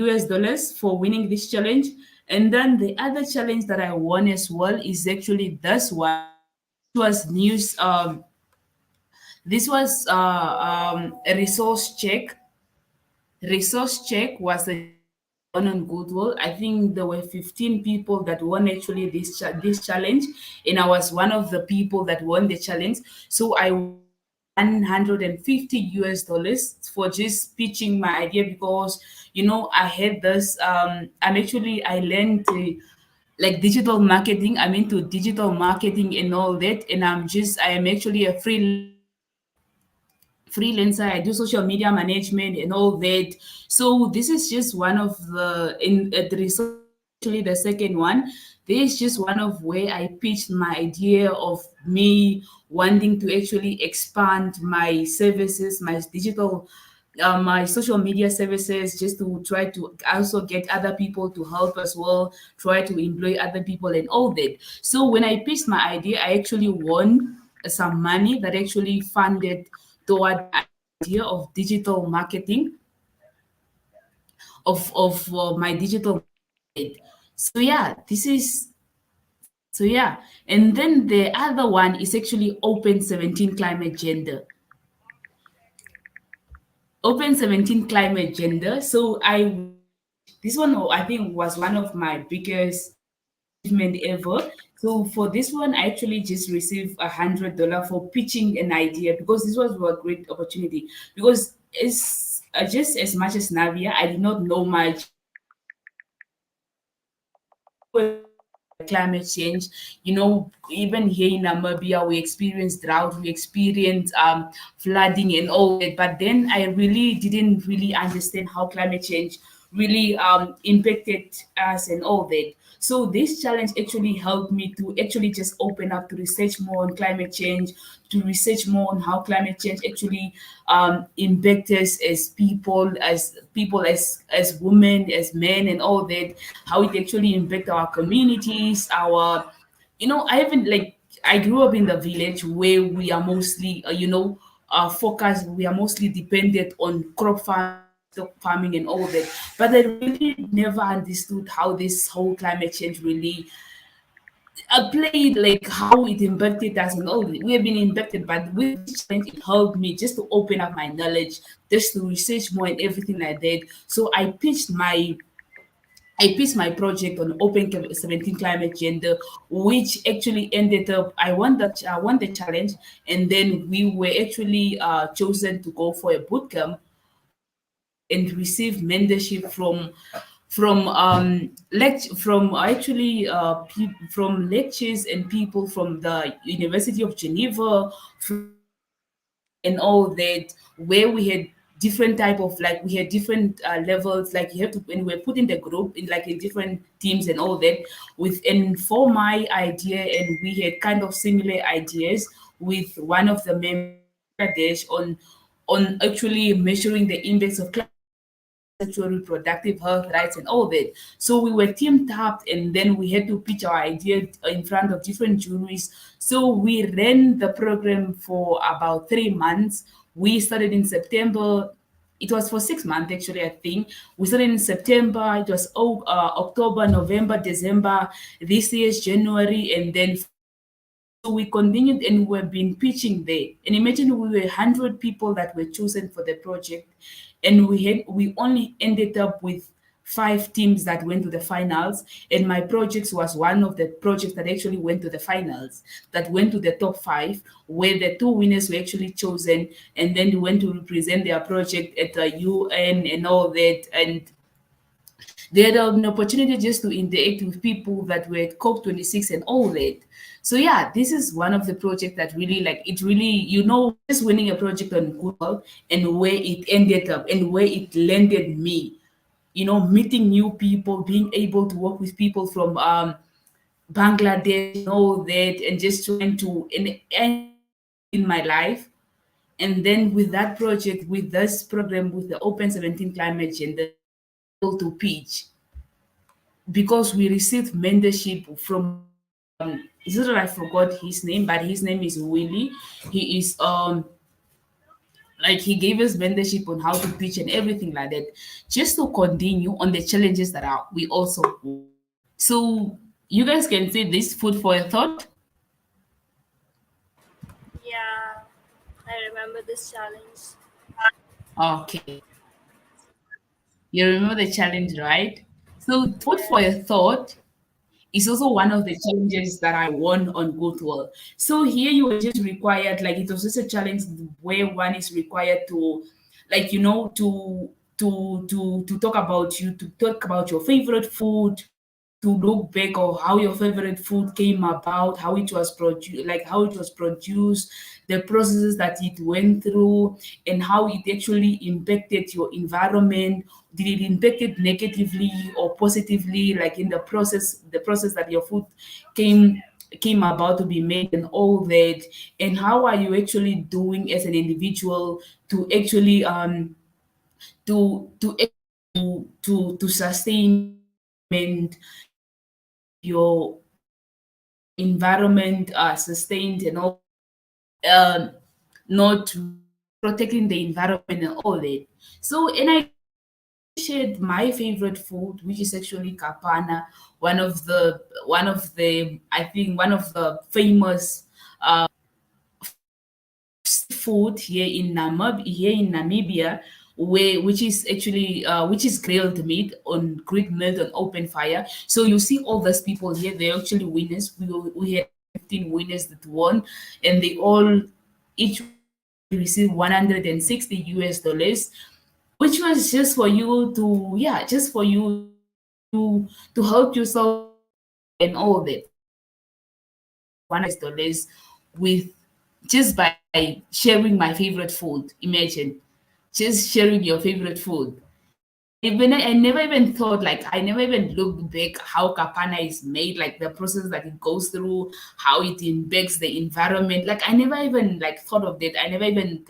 US dollars for winning this challenge. And then the other challenge that I won as well is actually this one. It was news. This was a resource check. Resource check was the challenge that I won on Goodwill. I think there were 15 people that won actually this challenge, and I was one of the people that won the challenge. So I won 150 US dollars for just pitching my idea because I had this. I learned. Like digital marketing. I'm into digital marketing and all that, and I am actually a freelancer. I do social media management and all that. So this is just one of the resource check is actually the second one. This is just one of where I pitched my idea of me wanting to actually expand my services, my social media services, just to try to also get other people to help as well, try to employ other people and all that. So when I pitched my idea, I actually won some money that actually funded toward my idea of digital marketing of my digital marketing. So yeah, and then the other one is actually Open 17 Climate Gender. Open 17 Climate Gender. So this one I think was one of my biggest achievement ever. So for this one, I actually just received $100 for pitching an idea because this was a great opportunity. Because it's just as much as Navia, I did not know much about climate change. Even here in Namibia, we experience drought, we experience flooding and all that. But then I really didn't really understand how climate change really impacted us and all that. So this challenge actually helped me to actually just open up to research more on climate change, to research more on how climate change actually impact us as women, as men, and all that. How it actually impact our communities, I haven't like I grew up in the village where we are mostly, focused. We are mostly dependent on crop farming, livestock farming, and all that. But I really never understood how this whole climate change really played, like how it impacted us and all that. We have been impacted, but with this challenge, it helped me just to open up my knowledge, just to research more and everything like that. So I pitched my project on Open 17 Climate Gender, which actually ended up I won the challenge, and then we were actually chosen to go for a boot camp and receive mentorship from actually from lectures and people from the University of Geneva, from and all that, where we had different type of, like, we had different levels, like you have to, when we're put in the group in, like, in different teams and all that, with, and for my idea, and we had kind of similar ideas with one of the members in Bangladesh on actually measuring the index of climate sexual reproductive health rights and all that. So we were teamed up, and then we had to pitch our idea in front of different juries. So we ran the program for about 3 months. We started in September. It was for 6 months, actually, I think. We started in September. It was October, November, December. This year's January, and then so we continued, and we've been pitching there. And imagine we were 100 people that were chosen for the project, and we only ended up with 5 teams that went to the finals. And my project was one of the projects that actually went to the finals, that went to the top 5, where the 2 winners were actually chosen, and then they went to represent their project at the UN and all that. And they had an opportunity just to interact with people that were at COP26 and all that. So yeah, this is one of the projects that really, like, it really, just winning a project on Goodwall and where it ended up and where it landed me, meeting new people, being able to work with people from Bangladesh and all that, and just trying to and in my life. And then with that project, with this program, with the Open 17 Climate Change, able to pitch, because we received mentorship from is it that I forgot his name, but his name is Willie. He is like, he gave us mentorship on how to pitch and everything like that, just to continue on the challenges that are we also want. So you guys can see this food for a thought. Yeah, I remember this challenge. Okay. You remember the challenge, right? So food for a Yes. thought is also one of the challenges that I won on Goodwill. So here you were just required, like, it was just a challenge where one is required to, like, to talk about you, to talk about your favorite food, to look back or how your favorite food came about, how it was produced, like how it was produced, the processes that it went through, and how it actually impacted your environment. Did it impact it negatively or positively, like in the process that your food came came about to be made and all that, and how are you actually doing as an individual to actually to to sustain environment, keep your environment sustained and all, um not protecting the environment and all that. So, and I shared my favorite food, which is actually kapana, one of the I think one of the famous food here in Namibia, where which is actually which is grilled meat on grilled meat on open fire. So you see all those people here, they're actually winners. We had 15 winners that won, and they all each received 160 US dollars, which was just for you to, yeah, just for you to help yourself and all that. $100 with just by sharing my favorite food. Imagine just sharing your favorite food. Even I never even thought, like, I never even looked back how kapana is made, like the process that it goes through, how it impacts the environment. Like, I never even like thought of that. I never even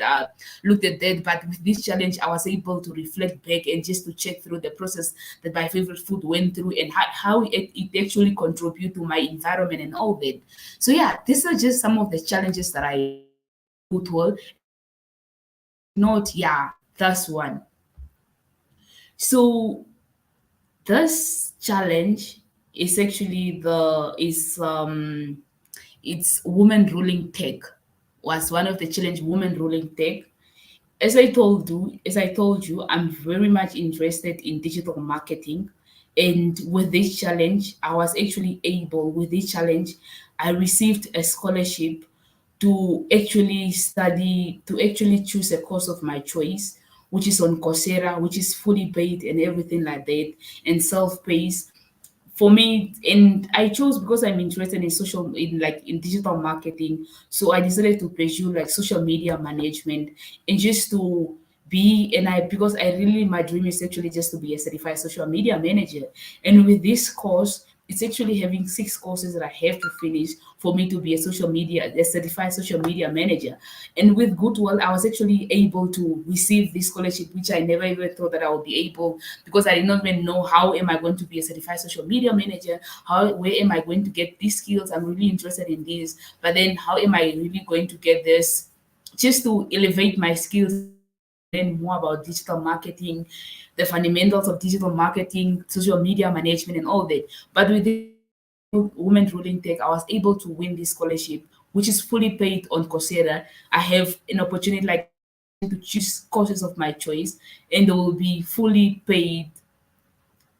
looked at that. But with this challenge, I was able to reflect back and just to check through the process that my favorite food went through, and how it actually contribute to my environment and all that. So yeah, these are just some of the challenges that I put well. Not, yeah, that's one. So this challenge is actually the is it's women ruling tech, was one of the challenge, women ruling tech. As I told you, I'm very much interested in digital marketing. And with this challenge, with this challenge, I received a scholarship to actually study, to actually choose a course of my choice, which is on Coursera, which is fully paid and everything like that, and self-paced, for me, and I chose because I'm interested in in digital marketing. So I decided to pursue like social media management, and just to be and I because I really my dream is actually just to be a certified social media manager. And with this course, it's actually having 6 courses that I have to finish for me to be a certified social media manager. And with Goodwill, I was actually able to receive this scholarship, which I never even thought that I would be able, because I did not even know how am I going to be a certified social media manager, where am I going to get these skills? I'm really interested in this, but then how am I really going to get this just to elevate my skills and just to learn more about digital marketing, the fundamentals of digital marketing, social media management, and all that. But with this women ruling tech, I was able to win this scholarship, which is fully paid on Coursera. I have an opportunity, like I have the option to choose courses of my choice, and they will be fully paid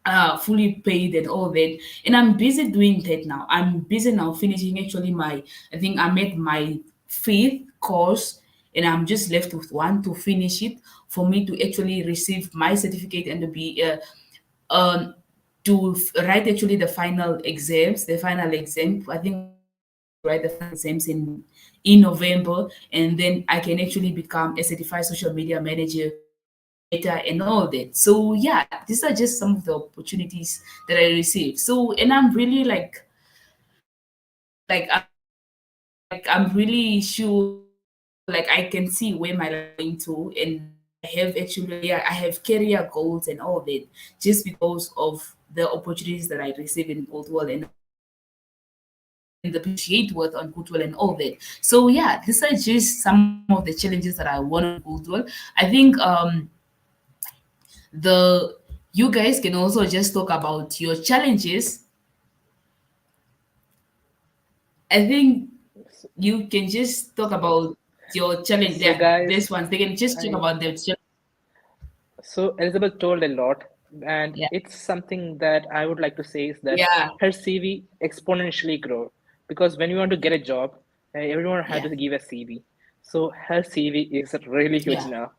and all that. And I'm busy doing that now. I'm busy now finishing actually I think I'm at my fifth course, and I'm just left with one to finish it for me to actually receive my certificate and to be um write actually the final exam. I think I'm supposed to write the final exams in November, and then I can actually become a certified social media manager with Meta and all that. So yeah, these are just some of the opportunities that I received. So and I'm really I'm really sure, like I can see where my life is going to, and I have career goals and all that just because of the opportunities that I receive in Goodwill and all that, and the appreciate worth on Goodwill and all that. So yeah, these are just some of the challenges that I won on Goodwill. I think the you guys can also just talk about your challenges. I think So, you can just talk about your challenge. so Yeah, guys, this one. They can just talk I about their challenge. so Elizabeth told a lot, and Yeah, it's something that I would like to say is that yeah, her CV exponentially grow, because when you want to get a job, everyone had yeah, to give a CV. So her CV is really huge yeah, now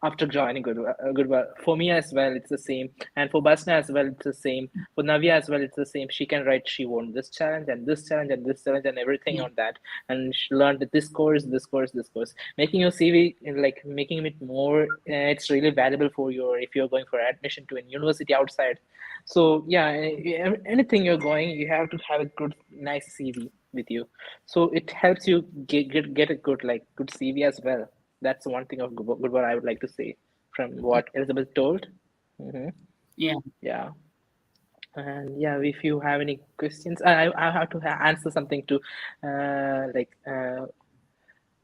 after joining Goodwill. Goodwill. For me as well, it's the same, and for Basna as well, it's the same. For Navya as well, it's the same. She can write. She won this challenge and this challenge and this challenge and everything yeah, on that, and she learned that this course, this course, this course, making your CV like making it more. It's really valuable for your if you're going for admission to a university outside. So yeah, anything you're going, you have to have a good, nice CV with you. So it helps you get a good good CV as well. That's one thing of good what I would like to say from what Elizabeth told. Hmm. yeah, Yeah. And yeah, if you have any questions, I have to answer something to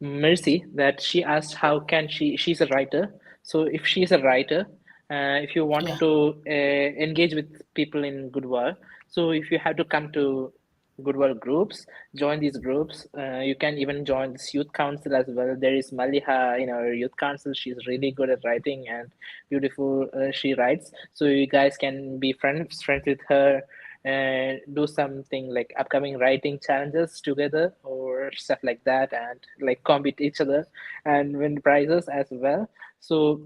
Mercy, that she asked how can she's a writer. So if she's a writer, if you want yeah, to engage with people in Goodwill, so if you have to come to Goodwill groups, join these groups. You can even join this youth council as well. There is Maliha in our youth council. She's really good at writing and beautiful. She writes. So you guys can be friends with her and do something like upcoming writing challenges together or stuff like that, and like compete each other and win prizes as well. So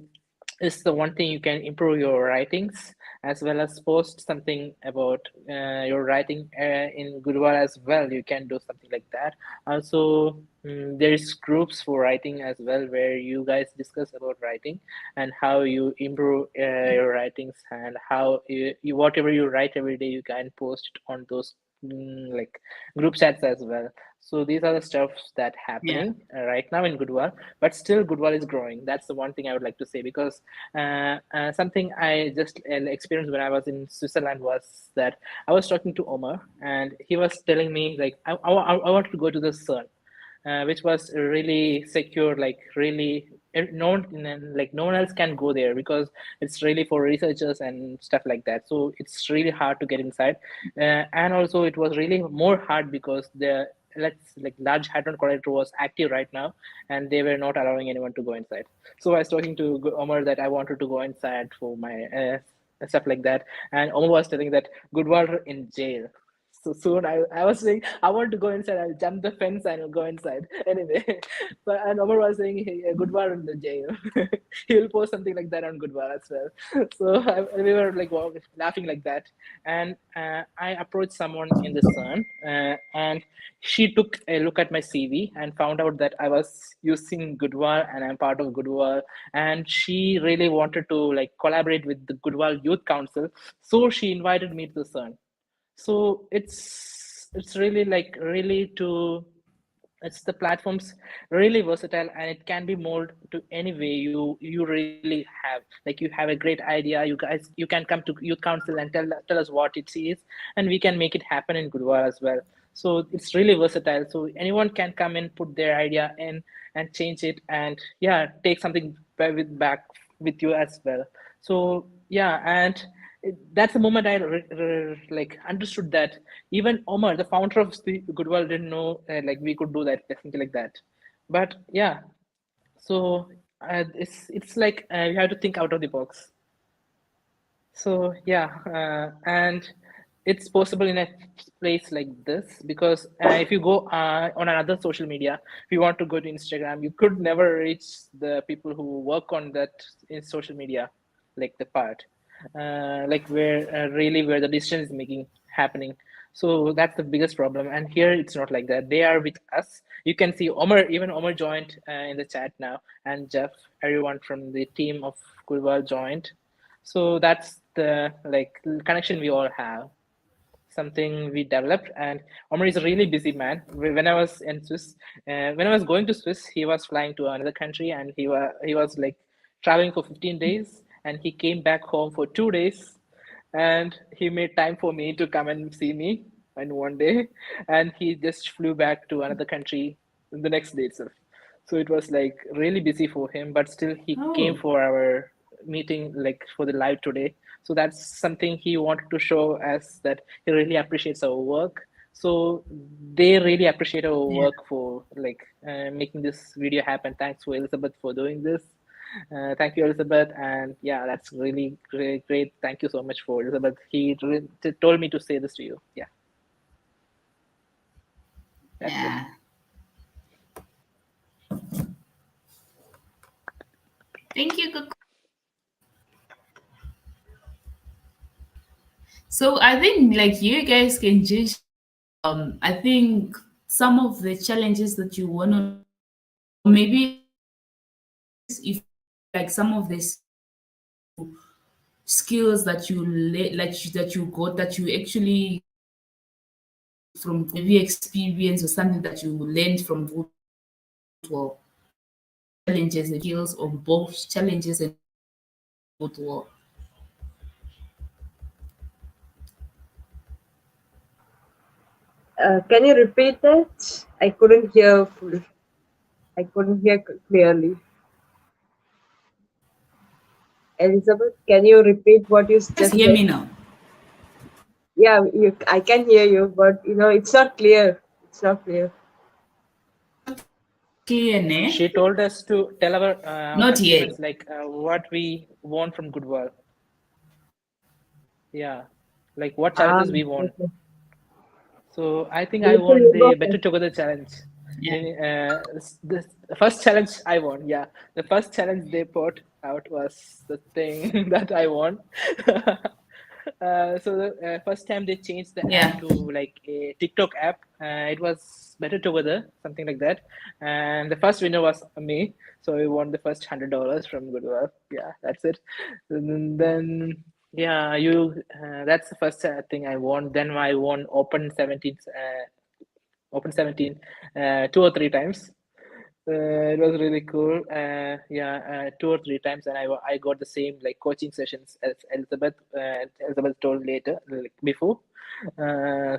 it's the one thing you can improve your writings, as well as post something about your writing in Goodwall as well. You can do something like that. Also, there's groups for writing as well, where you guys discuss about writing and how you improve your writings, and how whatever you write every day you can post it on those like group chats as well. So these are the stuffs that yeah, happening right now in Goodwall, but still Goodwall is growing. That's the one thing I would like to say, because something I just experienced when I was in Switzerland was that I was talking to Omar, and he was telling me like I wanted to go to the CERN, which was really secure, like really no one, like no one else can go there, because it's really for researchers and stuff like that. So it's really hard to get inside, and also it was really more hard because the let's like Large Hadron Collider was active right now, and they were not allowing anyone to go inside. So I was talking to Omar that I wanted to go inside for my stuff like that, and Omar was telling that Goodwater in jail. So soon I was saying I want to go inside. I'll jump the fence and I'll go inside. Anyway, but and Omar was saying, hey, Goodwill in the jail. He will post something like that on Goodwill as well. So we were like laughing like that. And I approached someone in the Sun, and she took a look at my CV and found out that I was using Goodwill and I'm part of Goodwill. And she really wanted to like collaborate with the Goodwill Youth Council. So she invited me to the Sun. So it's really like really to it's the platform's really versatile, and it can be molded to any way you really have. Like you have a great idea, you can come to youth council and tell us what it is, and we can make it happen in Goodwill as well. So it's really versatile, so anyone can come and put their idea in and change it, and yeah, take something back with you as well. So yeah, and that's the moment I like understood that even Omar, the founder of the Goodwill, didn't know like we could do that, something like that. But yeah, so it's like you have to think out of the box. So yeah, and it's possible in a place like this because if you go on another social media, if you want to go to Instagram, you could never reach the people who work on that in social media, like the part, like where really where the decision is making happening. So that's the biggest problem. And here it's not like that. They are with us. You can see Omar, even Omar joined in the chat now, and Jeff, everyone from the team of Goodwill joined. So that's the like connection we all have, something we developed. And Omar is a really busy man. When I was in Swiss, when I was going to Swiss, he was flying to another country, and he was like traveling for 15 days, and he came back home for 2 days, and he made time for me to come and see me in one day, and he just flew back to another country the next day itself. So it was like really busy for him, but still he came Oh, for our meeting, like for the live today. So that's something he wanted to show us, that he really appreciates our work. So they really appreciate our yeah. work for like making this video happen. Thanks for Elizabeth for doing this. Thank you, Elizabeth. And yeah, that's really great. Great. Thank you so much for Elizabeth. He told me to say this to you. Yeah, that's it. Yeah. Thank you, Coco. So I think like you guys can just I think some of the challenges that you want to maybe if like some of this skills that that you got that you actually from maybe experience or something that you learned from both challenges and skills on both challenges and both work. Can you repeat that? I couldn't hear. I couldn't hear clearly. Elizabeth, can you repeat what you Just just hear said? me now. Yeah, I can hear you, but it's not clear. It's not clear. Clear, ne? She told us to tell our Not yet. achievements, like what we want from Goodwill. Yeah, like what Ah, challenges we want. okay. So I think I Little won you the go Better first. Together challenge. Yeah. The first challenge I won. Yeah, the first challenge they put out was the thing that I won. So the first time they changed the app Yeah. to like a TikTok app, it was Better Together, something like that. And the first winner was me, so we won the first $100 from Goodwill. Yeah, that's it. And then yeah, you. That's the first thing I won. Then I won Open 17. Open 17 2 or 3 times. It was really cool. Yeah, 2 or 3 times, and I got the same like coaching sessions as Elizabeth. Elizabeth told later, like before.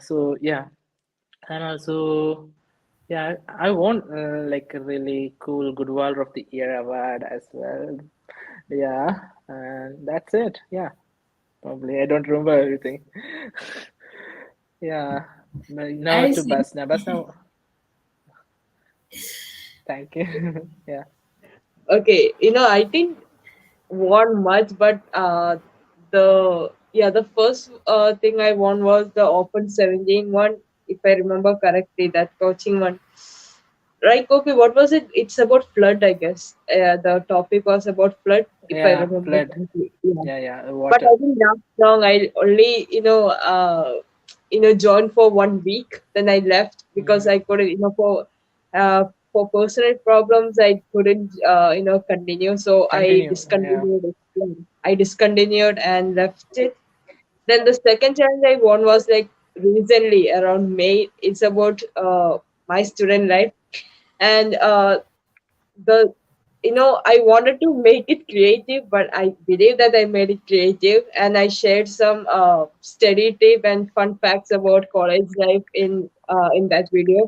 So yeah, and also yeah, I won like a really cool Goodwill of the Year award as well. Yeah, and that's it. Yeah, probably I don't remember everything. Yeah, now I to see. Basna. Basna, thank you. Yeah. Okay, I didn't want much, but the yeah, the first thing I won was the Open 17 one, if I remember correctly, that coaching one. Right, Kopi, what was it? It's about flood, I guess. The topic was about flood, if I Yeah, remember flood. correctly. Yeah. Yeah, But I water. think not long. I only, joined for 1 week. Then I left because Hmm. I couldn't, for personal problems, I couldn't, continue. So I Continue. Yeah. discontinued it. Yeah. I discontinued and left it. Then the second challenge I won was like recently around May. It's about my student life, and the I wanted to make it creative, but I believe that I made it creative, and I shared some study tip and fun facts about college life in that video.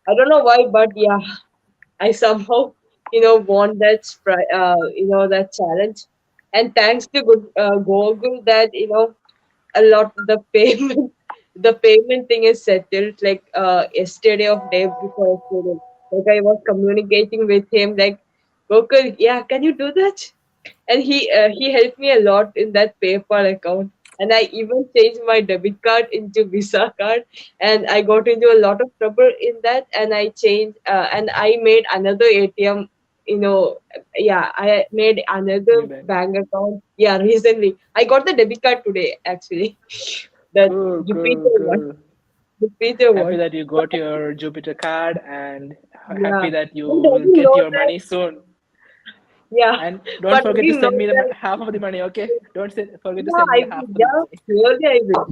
I don't know why, but yeah, I somehow won that challenge, and thanks to Google that a lot the payment the payment thing is settled like yesterday of day before yesterday. Like I was communicating with him like, Gokul, yeah, can you do that? And he helped me a lot in that PayPal account. And I even changed my debit card into Visa card, and I got into a lot of trouble in that. And I changed, and I made another ATM. You know, yeah, I made You another bet. bank account. Yeah, recently I got the debit card today. Actually, the Cool, cool, Jupiter one, cool. Jupiter Happy one. that you got your Jupiter card and Yeah, happy that you and does will he get know your that? money soon. Yeah, And don't but does forget he to know send me the that? half of the money, okay? Don't forget to Yeah, send me I the half will. of the Yeah, money. surely I will.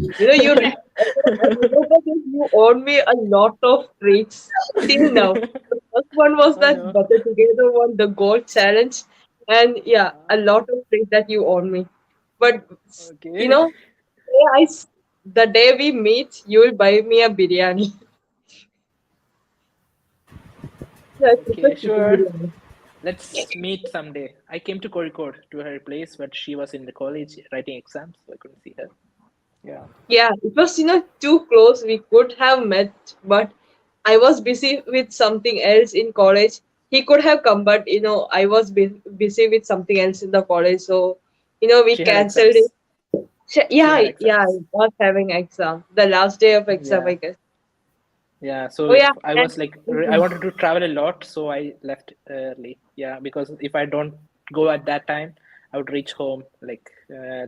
I remember that you owed me a lot of treats till now. The first one was Oh that no. Butter Together one, the gold challenge, and yeah, a lot of treats that you owed me. But you Okay. know, the day we meet, you will buy me a biryani. So I prefer Okay, chicken sure. biryani. Let's meet someday. I came to Kozhikode to her place, but she was in the college writing exams, so I couldn't see her. Yeah. Yeah, it was too close. We could have met, but I was busy with something else in college. He could have come, but I was busy with something else in the college, so we She had cancelled it. exams. She Yeah, had yeah, exams. I was having exam, the last day of exam, I Yeah. guess. Yeah. So Oh if yeah, I and was like, I wanted to travel a lot, so I left early. Yeah, because if I don't go at that time, I would reach home like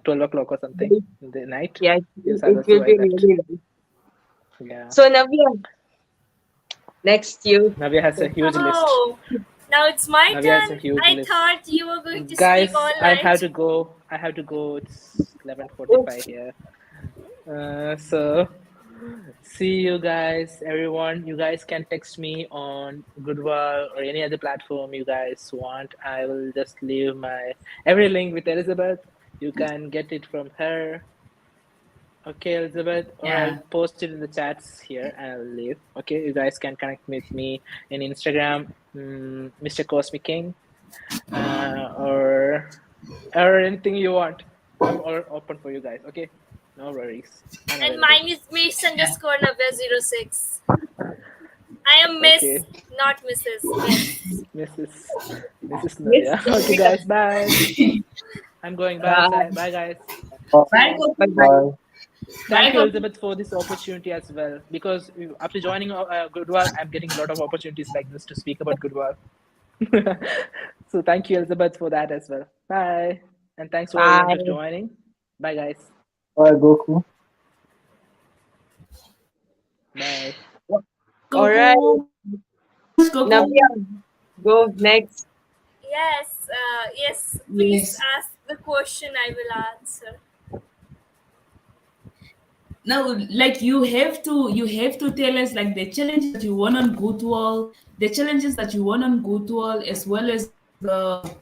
12 o'clock or something in the night. yeah, Yes, it so will I be left. really nice. Yeah. So Navya, next you. Navya has a huge list. Oh, now it's my Navya has a turn. huge I list. thought you were going to speak Guys, all I have night. to go. I have to go. It's Oh, 11:45 here. So see you guys, everyone. You guys can text me on Goodwall or any other platform you guys want. I will just leave my every link with Elizabeth. You can get it from her. Okay, Elizabeth, or I'll Yeah. post it in the chats here and I'll leave. Okay, you guys can connect with me in Instagram, Mr. Cosmic King, or anything you want. I'm all open for you guys. Okay, no worries. I'm And available. mine is Miss underscore Navya06. I am Miss, Okay, not Mrs. Miss. Mrs. Mrs. yes, Navya. Okay, Navya. guys, bye. I'm going. Bye, Bye. bye, guys. See Bye, you. Bye. Gopi. Bye. Bye. Bye, Thank you, Gopi. Elizabeth, for this opportunity as well. Because after joining Goodwill, I'm getting a lot of opportunities like this to speak about Goodwill. So thank you, Elizabeth, for that as well. Bye, and thanks for everyone for Bye. joining. Bye, guys. Bye, Goku. Bye. All right, Goku. Who's Navya, Goku? go next. Yes, yes, please Yes. ask the question, I will answer. Now, like you have to tell us like the challenges that you want on Goodwall, the challenges that you want on Goodwall, as well as the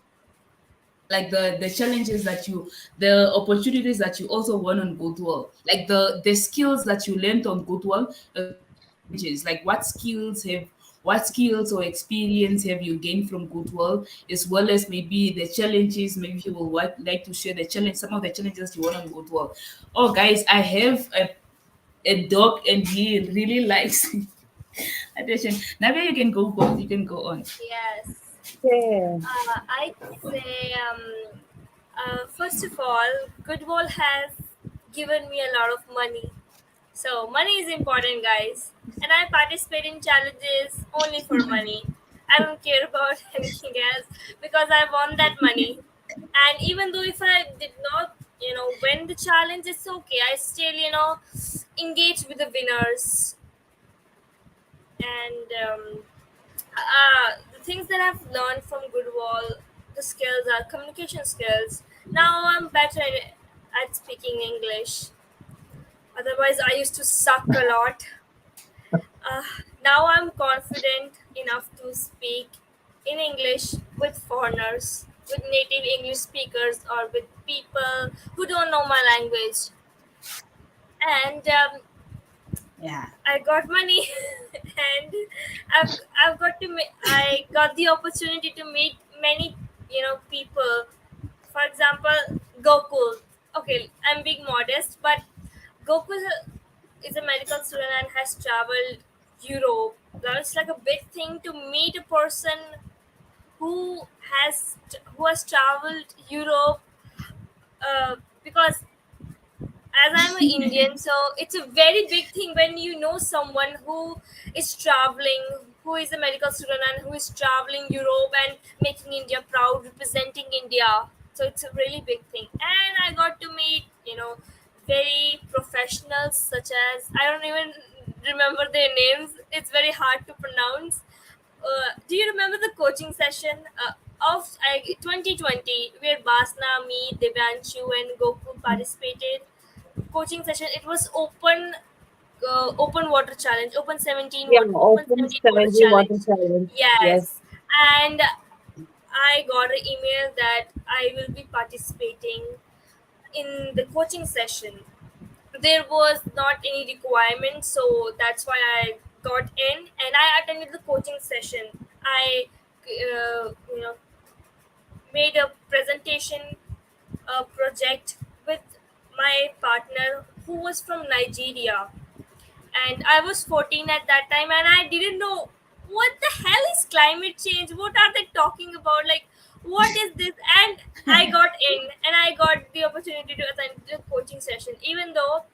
challenges that you the opportunities that you also want on Goodwall, like the skills that you learned on Goodwall, as well as the challenges, like what skills or experience have you gained from Goodwall, as well as maybe the challenges. Maybe you will like to share the challenge, some of the challenges you want on Goodwall. Oh, guys, I have a dog and he really likes attention. Now you can go. You can go on. Yes, Yeah. I'd say, first of all, Goodwill has given me a lot of money. So money is important, guys, and I participate in challenges only for money. I don't care about anything else because I want that money. And even though if I did not, win the challenge, it's okay. I still, engage with the winners. And the things that I've learned from Goodwall, the skills are communication skills. Now I'm better at speaking English. Otherwise, I used to suck a lot. Uh, Now I'm confident enough to speak in English with foreigners, with native English speakers, or with people who don't know my language. And Yeah. I got money, and I've got to I got the opportunity to meet many people. For example, Gokul. Okay, I'm being modest, but Gokul is a medical student and has traveled Europe. That's like a big thing to meet a person who has traveled Europe, because as I'm an Indian, so it's a very big thing when you know someone who is traveling, who is a medical student and who is traveling Europe and making India proud, representing India. So it's a really big thing. And I got to meet, very professionals such as, I don't even remember their names. It's very hard to pronounce. Do you remember the coaching session of 2020 where Basna, me, Devyanshu, and Goku participated? Coaching session. It was open water challenge, Yeah, open open 17 water 70 water challenge. challenge. Yes. Yes, and I got an email that I will be participating in the coaching session. There was not any requirement, so that's why I got in and I attended the coaching session. I made a presentation, a project with my partner who was from Nigeria, and I was 14 at that time, and I didn't know what the hell is climate change. What are they talking about? Like, what is this? And I got in, and I got the opportunity to attend the coaching session, even though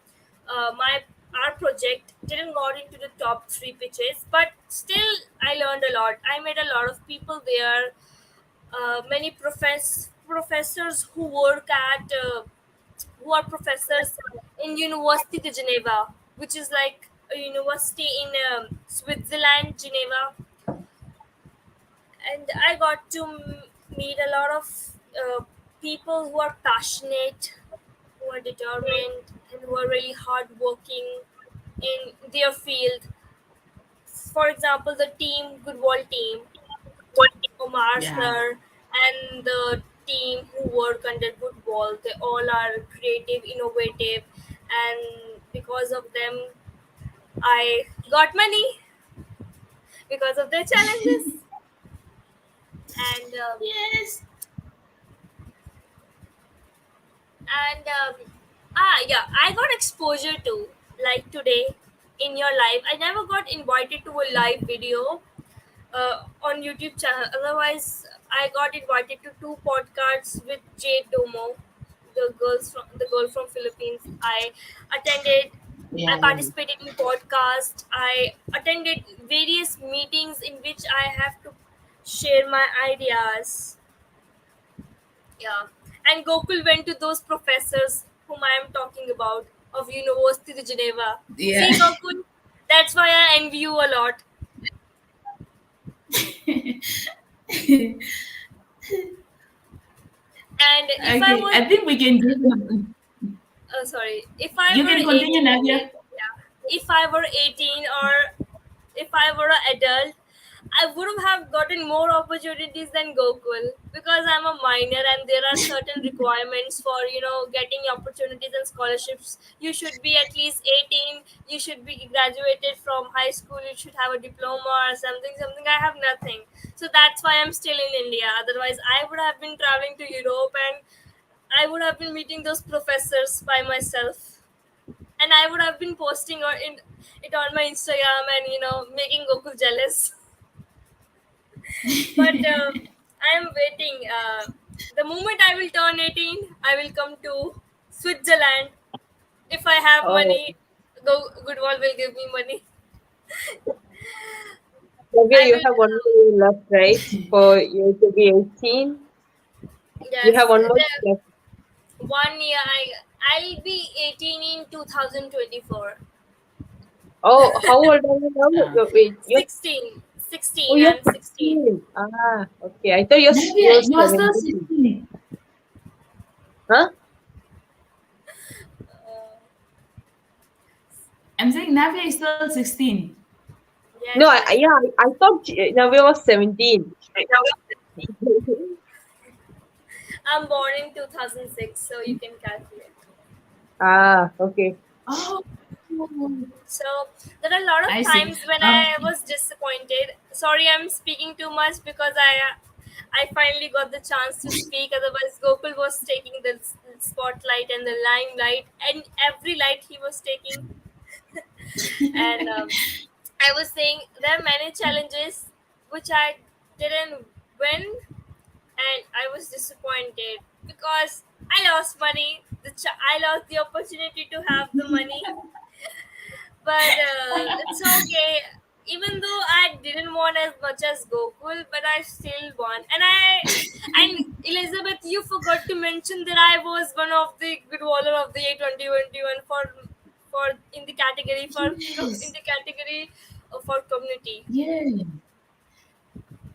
my our project didn't got into the top three pitches, but still I learned a lot. I met a lot of people there, many professors who work at who are professors in University de Geneva, which is like a university in Switzerland, Geneva. And I got to meet a lot of people who are passionate, who are determined, and who are really hardworking in their field. For example, the team, Goodwall team, Omar Yeah. sir, and the team who work under Goodwall, they all are creative, innovative, and because of them, I got money because of their challenges. And Yes. yeah, I got exposure to, like today in your live. I never got invited to a live video on YouTube channel. Otherwise, I got invited to two podcasts with Jade Domo, the girl from Philippines. Attended. I Yeah. participated in podcast. I attended various meetings in which I have to share my ideas. Yeah, and Gokul went to those professors whom I am talking about of University of Geneva. Yeah. See, Gokul, that's why I envy you a lot. And if I Okay. was, I think we can do. sorry, if I You were can continue, 18, Nadia. yeah, if I were 18 or if I were an adult, I would have gotten more opportunities than Gokul because I'm a minor and there are certain requirements for getting opportunities and scholarships. You should be at least 18. You should be graduated from high school. You should have a diploma or something. Something I have nothing. So that's why I'm still in India. Otherwise, I would have been traveling to Europe and I would have been meeting those professors by myself, and I would have been posting it on my Instagram and making Gokul jealous. But I am waiting. The moment I will turn 18, I will come to Switzerland If I have Oh, money, Goodwall will give me money. Navya, I you will. have one more year left, right? For you to be 18. You have Yes, one more year left. 1 year. I'll be 18 in 2024. Oh, how old are you now? Yeah. Wait, you're 16. oh, 16. you're I'm 16. 16. Ah, okay. I thought Navia, you're you are still 17. 16. Huh? Uh, I'm saying Navia is still 16. yes, No, yes. yeah, I thought Navya was 17. I'm born in 2006, so you can calculate. Ah, okay. Oh, So there are a lot I of see. times when I was disappointed. Sorry, I'm speaking too much because I finally got the chance to speak. Otherwise, Gokul was taking the spotlight and the limelight, and every light he was taking. And I was saying there are many challenges which I didn't win, and I was disappointed because I lost money. I lost the opportunity to have the money, but it's okay. Even though I didn't want as much as Gokul, but I still won. And Elizabeth, you forgot to mention that I was one of the Goodwaller of the year 2021 for in the category in yes. the category for community. Yeah.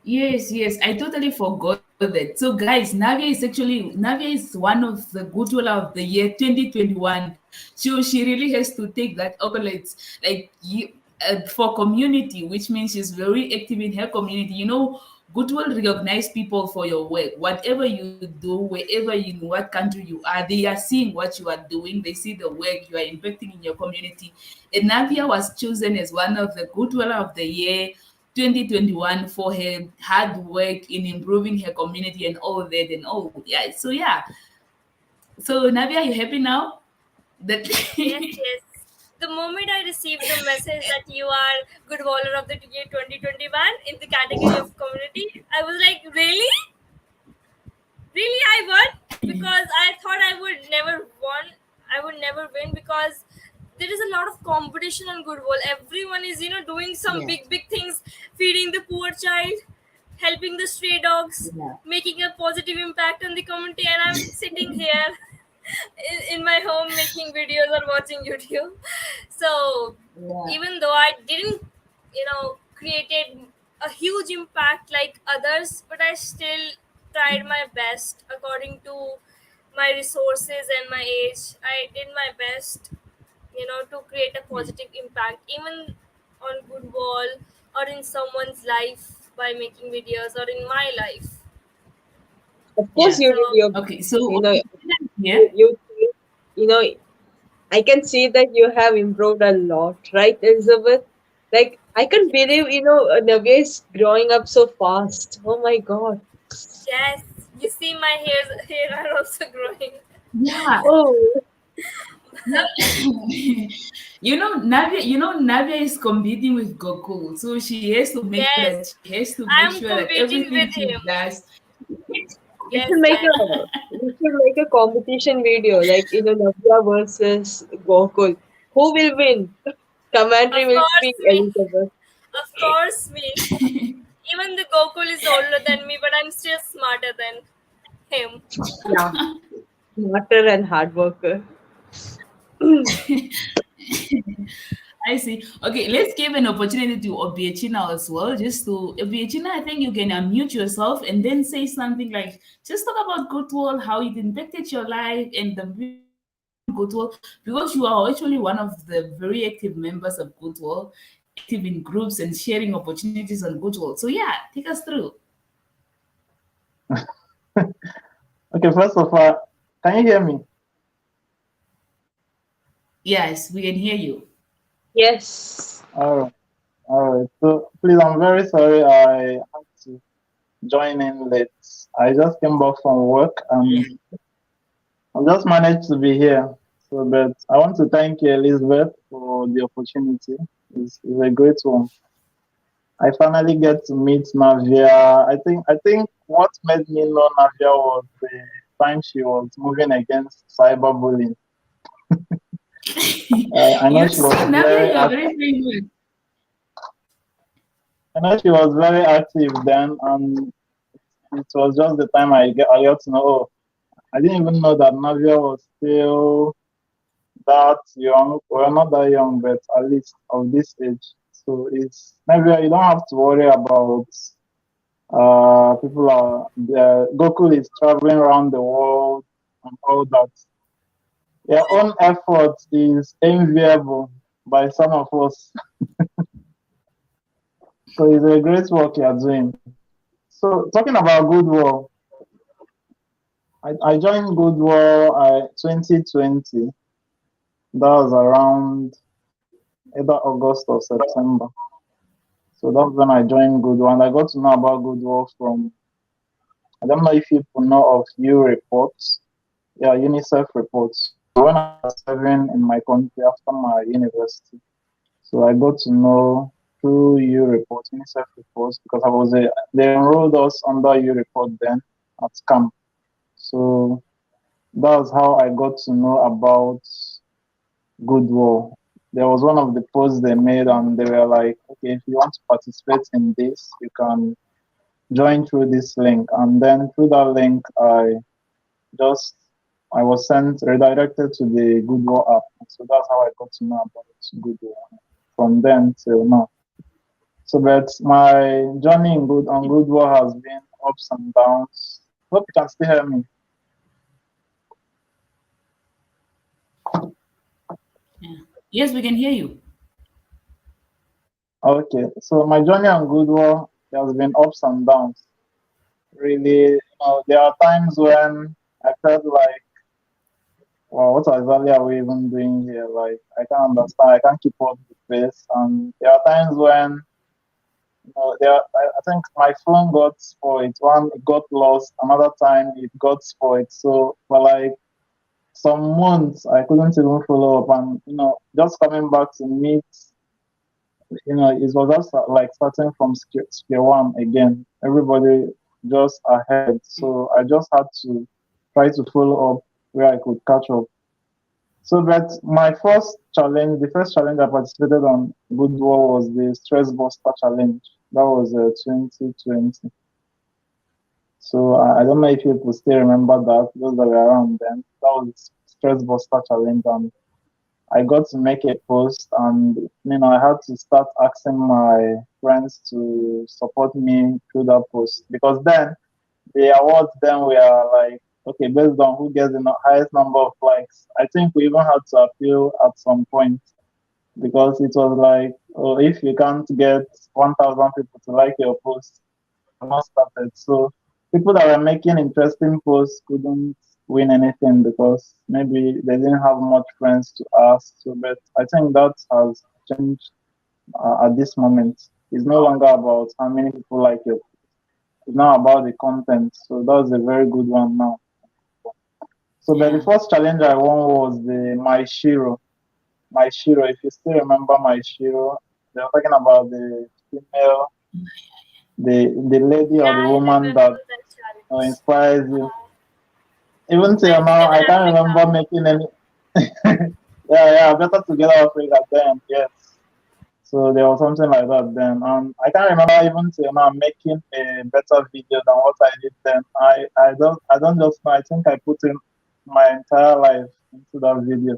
Yes. I totally forgot that. So, guys, Navia is one of the Goodwill of the year 2021. So she really has to take that accolades like for community, which means she's very active in her community. You know, Goodwill recognize people for your work. Whatever you do, wherever you in what country you are, they are seeing what you are doing. They see the work you are impacting in your community. And Navia was chosen as one of the Goodwill of the year 2021 for her hard work in improving her community and all that and all. Yeah. So yeah. So Navia, you happy now? That Yes, yes. The moment I received the message that you are Goodwaller of the year 2021 in the category of community, I was like, really? Really, I won? Because I thought I would never won. I would never win because there is a lot of competition on Goodwill. Everyone is, doing some yeah, big things, feeding the poor child, helping the stray dogs, yeah, making a positive impact on the community, and I'm sitting here in my home making videos or watching YouTube. So yeah, even though I didn't, created a huge impact like others, but I still tried my best according to my resources and my age. I did my best, to create a positive impact, even on Goodwall or in someone's life by making videos or in my life. Of course, yeah. you did So your Okay, best. so You, yeah. you, you know, I can see that you have improved a lot, right, Elizabeth? Like, I can't believe, Navya is growing up so fast. Oh my God. yes, you see my hair are also growing. Yeah. Oh, No- Navia is competing with Goku, so she has to make sure Yes, that she has to make I'm sure that competing everything with she him. does. we Yes, should make yes. a competition video, like, Navya versus Gokul. Who will win? Commentary Of will course, be me. Elizabeth. Of course, me. Even the Gokul is older than me, but I'm still smarter than him. Yeah, smarter and hard worker. I see. Okay, let's give an opportunity to Obiechina as well. Just to Obiechina, I think you can unmute yourself and then say something like, just talk about Goodwill, how it impacted your life, and the vision behind Goodwill, because you are actually one of the very active members of Goodwill, active in groups and sharing opportunities on Goodwill. So yeah, take us through. Okay, first of all, can you hear me? Yes, we can hear you. Yes. All right, all right. So please, I'm very sorry I had to join in late. I just came back from work Yeah. and I just managed to be here. So, but I want to thank you, Elizabeth, for the opportunity. It's a great one. I finally get to meet Navia. I think what made me know Navia was the time she was moving against cyberbullying. I know You she was see, Navia, very you are active. very, very good. I know she was very active then, and it was just the time I got to know. Oh, I didn't even know that Navia was still that young. Well, not that young, but at least of this age. So it's Navia. You don't have to worry about people are Goku is traveling around the world and all that. Your own effort is enviable by some of us. So it's a great work you are doing. So talking about Goodwall, I joined Goodwall 2020. That was around either August or September. So that's when I joined Goodwall, and I got to know about Goodwall from I don't know if people know of U reports. Yeah, UNICEF reports. So when I was serving in my country after my university, so I got to know through U reports, UNICEF reports, because they enrolled us under U report then at camp. So that's how I got to know about Goodwill. There was one of the posts they made, and they were like, okay, if you want to participate in this, you can join through this link. And then through that link, just I was sent redirected to the Goodwall app. So that's how I got to know about Goodwall from then till now. So but my journey on Goodwall has been ups and downs. Hope you can still hear me. Yeah. Yes, we can hear you. Okay. So my journey on Goodwall has been ups and downs. Really, there are times when I felt like, well, what exactly are we even doing here? Like, I can't understand. I can't keep up with this. And there are times when, I think my phone got spoiled. One, it got lost. Another time, it got spoiled. So for like some months, I couldn't even follow up. And, just coming back to meet, it was just like starting from square one again. Everybody just ahead. So I just had to try to follow up where I could catch up. So, but the first challenge I participated on Goodwall was the Stress Buster Challenge. That was 2020. So I don't know if people still remember that, those that were around then. That was Stress Buster Challenge, and I got to make a post, and I had to start asking my friends to support me through that post because then the awards then were like, okay, based on who gets the highest number of likes. I think we even had to appeal at some point because it was like, oh, if you can't get 1,000 people to like your post, you're not started. So people that were making interesting posts couldn't win anything because maybe they didn't have much friends to ask. So, but I think that has changed at this moment. It's no longer about how many people like your it's now about the content. So that's a very good one now. So but the Yeah. first challenge I won was the My Shiro. My Shiro, if you still remember My Shiro, they were talking about the female, the lady or Yeah, the I woman remember that that challenge. inspires you. Even I till think now, even I can't Africa. remember making any. Yeah, better together Africa then, yes. So there was something like that then. I can't remember even till now making a better video than what I did then. I don't just know. I think I put in my entire life into that video,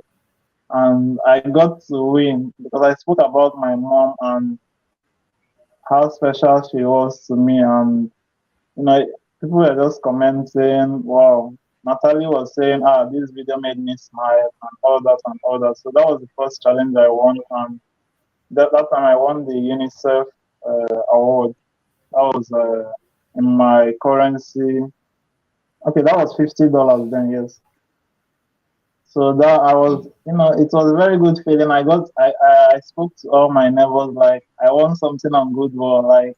and I got to win because I spoke about my mom and how special she was to me, and you know people were just commenting, "Wow." Natalie was saying, this video made me smile and all that and all that. So that was the first challenge I won, and that time I won the UNICEF award. That was in my currency. Okay, that was $50 then. Yes. So that I was, it was a very good feeling. I spoke to all my neighbors like I won something on Goodwill. Like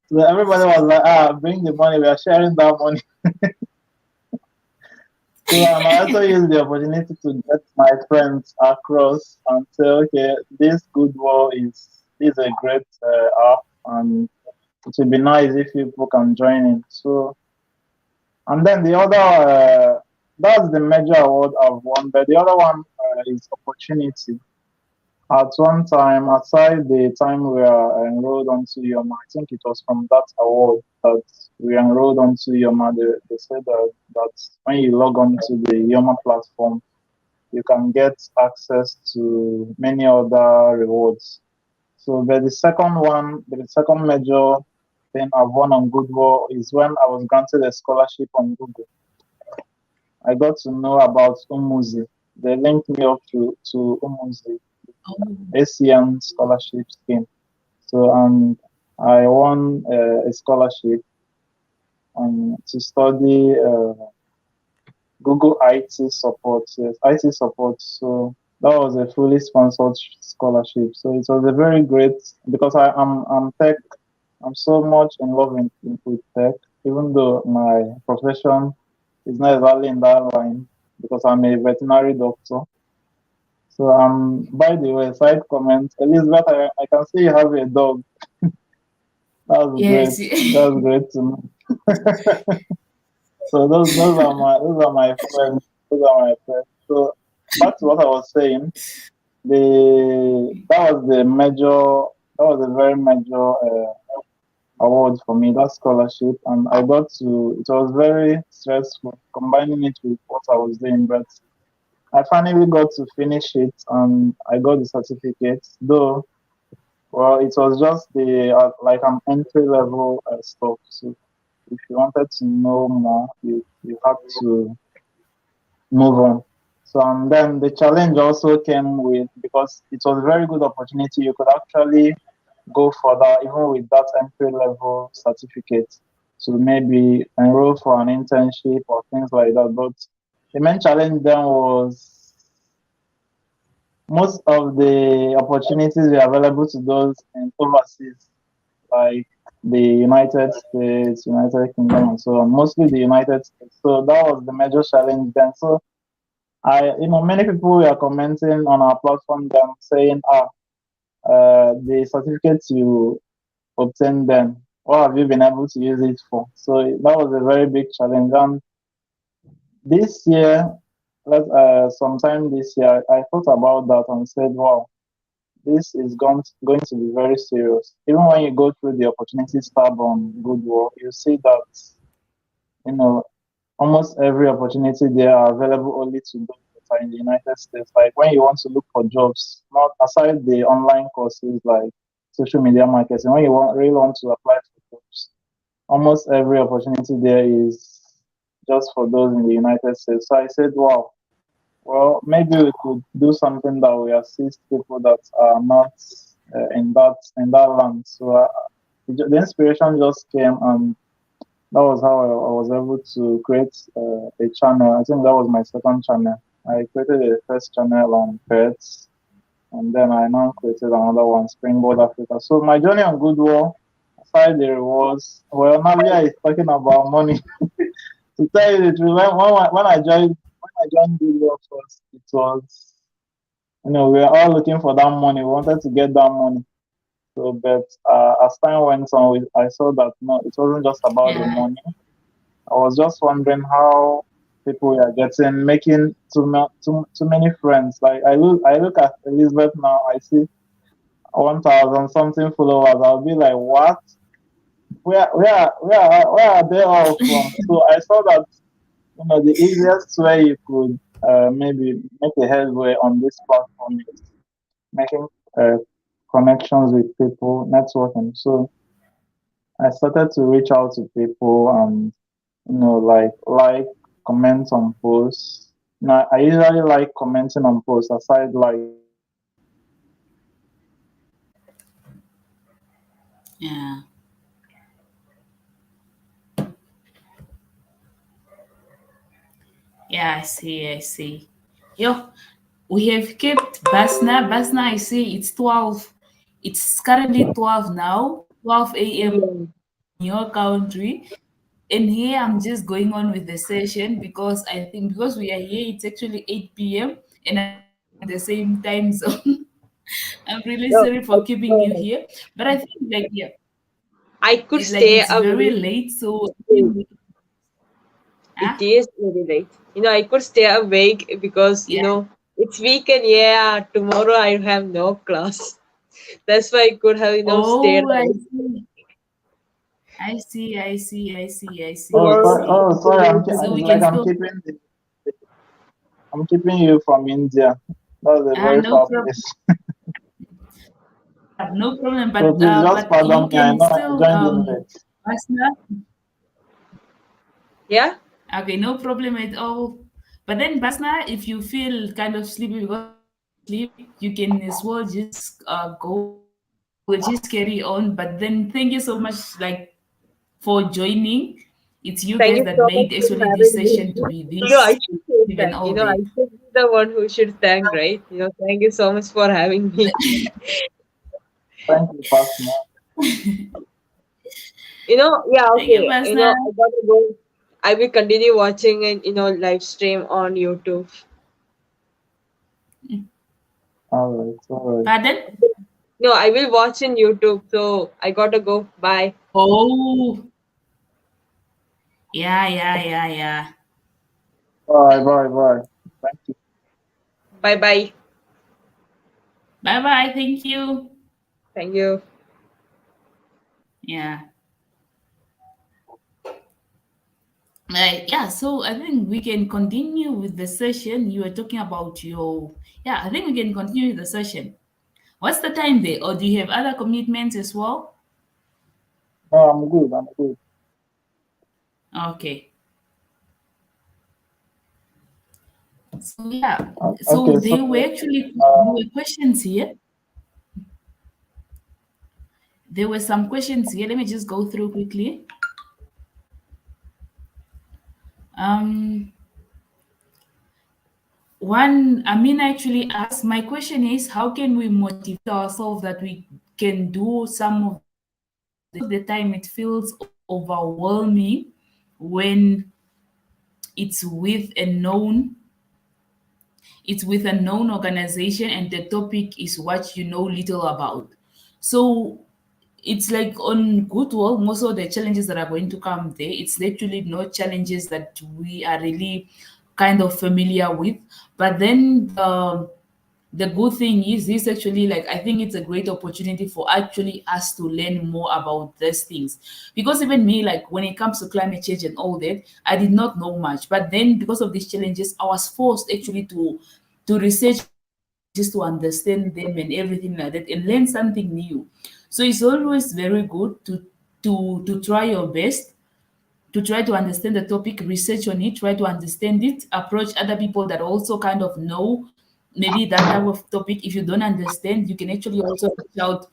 so everybody was like, bring the money. We are sharing that money. So I also used the opportunity to get my friends across and say, okay, this Goodwill is a great app and it would be nice if people can join in. So, and then that's the major award I've won. But the other one is opportunity. At one time, aside the time we are enrolled onto Yoma, I think it was from that award that we enrolled onto Yoma. They said that when you log on to the Yoma platform, you can get access to many other rewards. So, but the second major thing I've won on Goodwall is when I was granted a scholarship on Google. I got to know about Umuzi. They linked me up to Umuzi, Oh, ACM scholarship scheme. So, I won a scholarship to study Google IT support. Yes, IT support. So that was a fully sponsored scholarship. So it was a very great because I'm tech. I'm so much in love with tech, even though my profession is not exactly in that line because I'm a veterinary doctor. So by the way, side comment, Elizabeth, I can see you have a dog. That's great. yes. That's great to know. So those are my friends. Those are my friends. So back to what I was saying, the that was the major that was a very major award for me, that scholarship, and I got to. It was very stressful combining it with what I was doing, but I finally got to finish it, and I got the certificate. Though, well, it was just the like an entry level stuff. So if you wanted to know more, you had to move on. So and then the challenge also came with because it was a very good opportunity. You could actually go further even with that entry level certificate to maybe enroll for an internship or things like that. But the main challenge then was most of the opportunities were available to those in overseas, like the United States, United Kingdom, and so on. Mostly the United States. So that was the major challenge then. So many people were commenting on our platform then saying, the certificates you obtained then, what have you been able to use it for? So that was a very big challenge. And this year, sometime this year, I thought about that and said, wow, this is going to be very serious. Even when you go through the opportunities tab on Goodwill, you see that, you know, almost every opportunity there are available only to those that are in the United States. Like when you want to look for jobs, not aside the online courses like social media marketing, when you really want to apply for jobs, almost every opportunity there is just for those in the United States. So I said, wow, well, maybe we could do something that will assist people that are not in that land. So the inspiration just came, and that was how I was able to create a channel. I think that was my second channel. I created a first channel on pets, and then I now created another one, Springboard Africa. So my journey on Goodwall, aside the rewards, well, Navia is talking about money. To tell you the truth, when I joined Goodwall first, it was we were all looking for that money. We wanted to get that money. So, but as time went on, I saw that no, it wasn't just about the Yeah. money. I was just wondering how people were making too many friends. Like I look at Elizabeth now, I see 1,000 something followers. I'll be like, what? Where are they all from? So I saw that the easiest way you could maybe make a headway on this platform is making uh, connections with people, networking. So I started to reach out to people and like comment on posts. Now I usually like commenting on posts aside liking them. Yeah. Yeah, I see, I see. Yo, we have kept Basna. Basna, I see it's 12. It's currently 12 now, 12 a.m. Yeah. in your country. And here I'm just going on with the session because I think because we are here, it's actually 8 p.m. and I'm in the same time zone. I'm really sorry No, for keeping you here. But I think like yeah, I could like stay it's very awake. late, so I Till- think It Huh? is very late. I could stay awake because, Yeah. it's weekend. Yeah, tomorrow I have no class. That's why I could have, stayed Oh, I awake. see. I see. I see. I see. I see. Oh, I Tomorrow, sorry. see. Oh, sorry. So It's we like can still. I'm keeping you from India. That's a very No far problem. place. Yeah, no problem. So please just But pardon you me. I can know I still joined in late. Basna. yeah. Okay, no problem at all. But then Basna, if you feel kind of sleepy because sleep, you can as well just go. We'll just carry on. But then thank you so much, like, for joining. It's you Thank guys you that so much made for actually this having me. session to be I this should say positive and thank. all I that. should be the one who should thank, right? Thank you so much for having me. Thank you, Pastor. Yeah, Thank you, okay. Basna. I gotta go. I will continue watching and live stream on YouTube. All right. Pardon? No, I will watch in YouTube. So I gotta go. Bye. Oh, yeah, yeah, yeah, yeah. Bye. Thank you. Bye bye. Bye bye. Thank you. Thank you. Yeah. Right. Yeah. So I think we can continue with the session. You were talking about your. Yeah, I think we can continue with the session. What's the time there? Or do you have other commitments as well? No, I'm good. I'm good. Okay. So yeah. So Okay, there were so actually there uh, were questions here. There were some questions here. Let me just go through quickly. Um, One, Amina actually asked, my question is, how can we motivate ourselves that we can do some of the time it feels overwhelming when it's with a known it's with a known organization and the topic is what you know little about. So it's like on Goodwill, most of the challenges that are going to come there, it's literally no challenges that we are really kind of familiar with. But then the good thing is this actually, like, I think it's a great opportunity for actually us to learn more about these things, because even me, like, when it comes to climate change and all that, I did not know much, but then because of these challenges I was forced actually to research just to understand them and everything like that and learn something new. So it's always very good to try your best to try to understand the topic, research on it, try to understand it, approach other people that also kind of know maybe that type of topic. If you don't understand, you can actually also reach out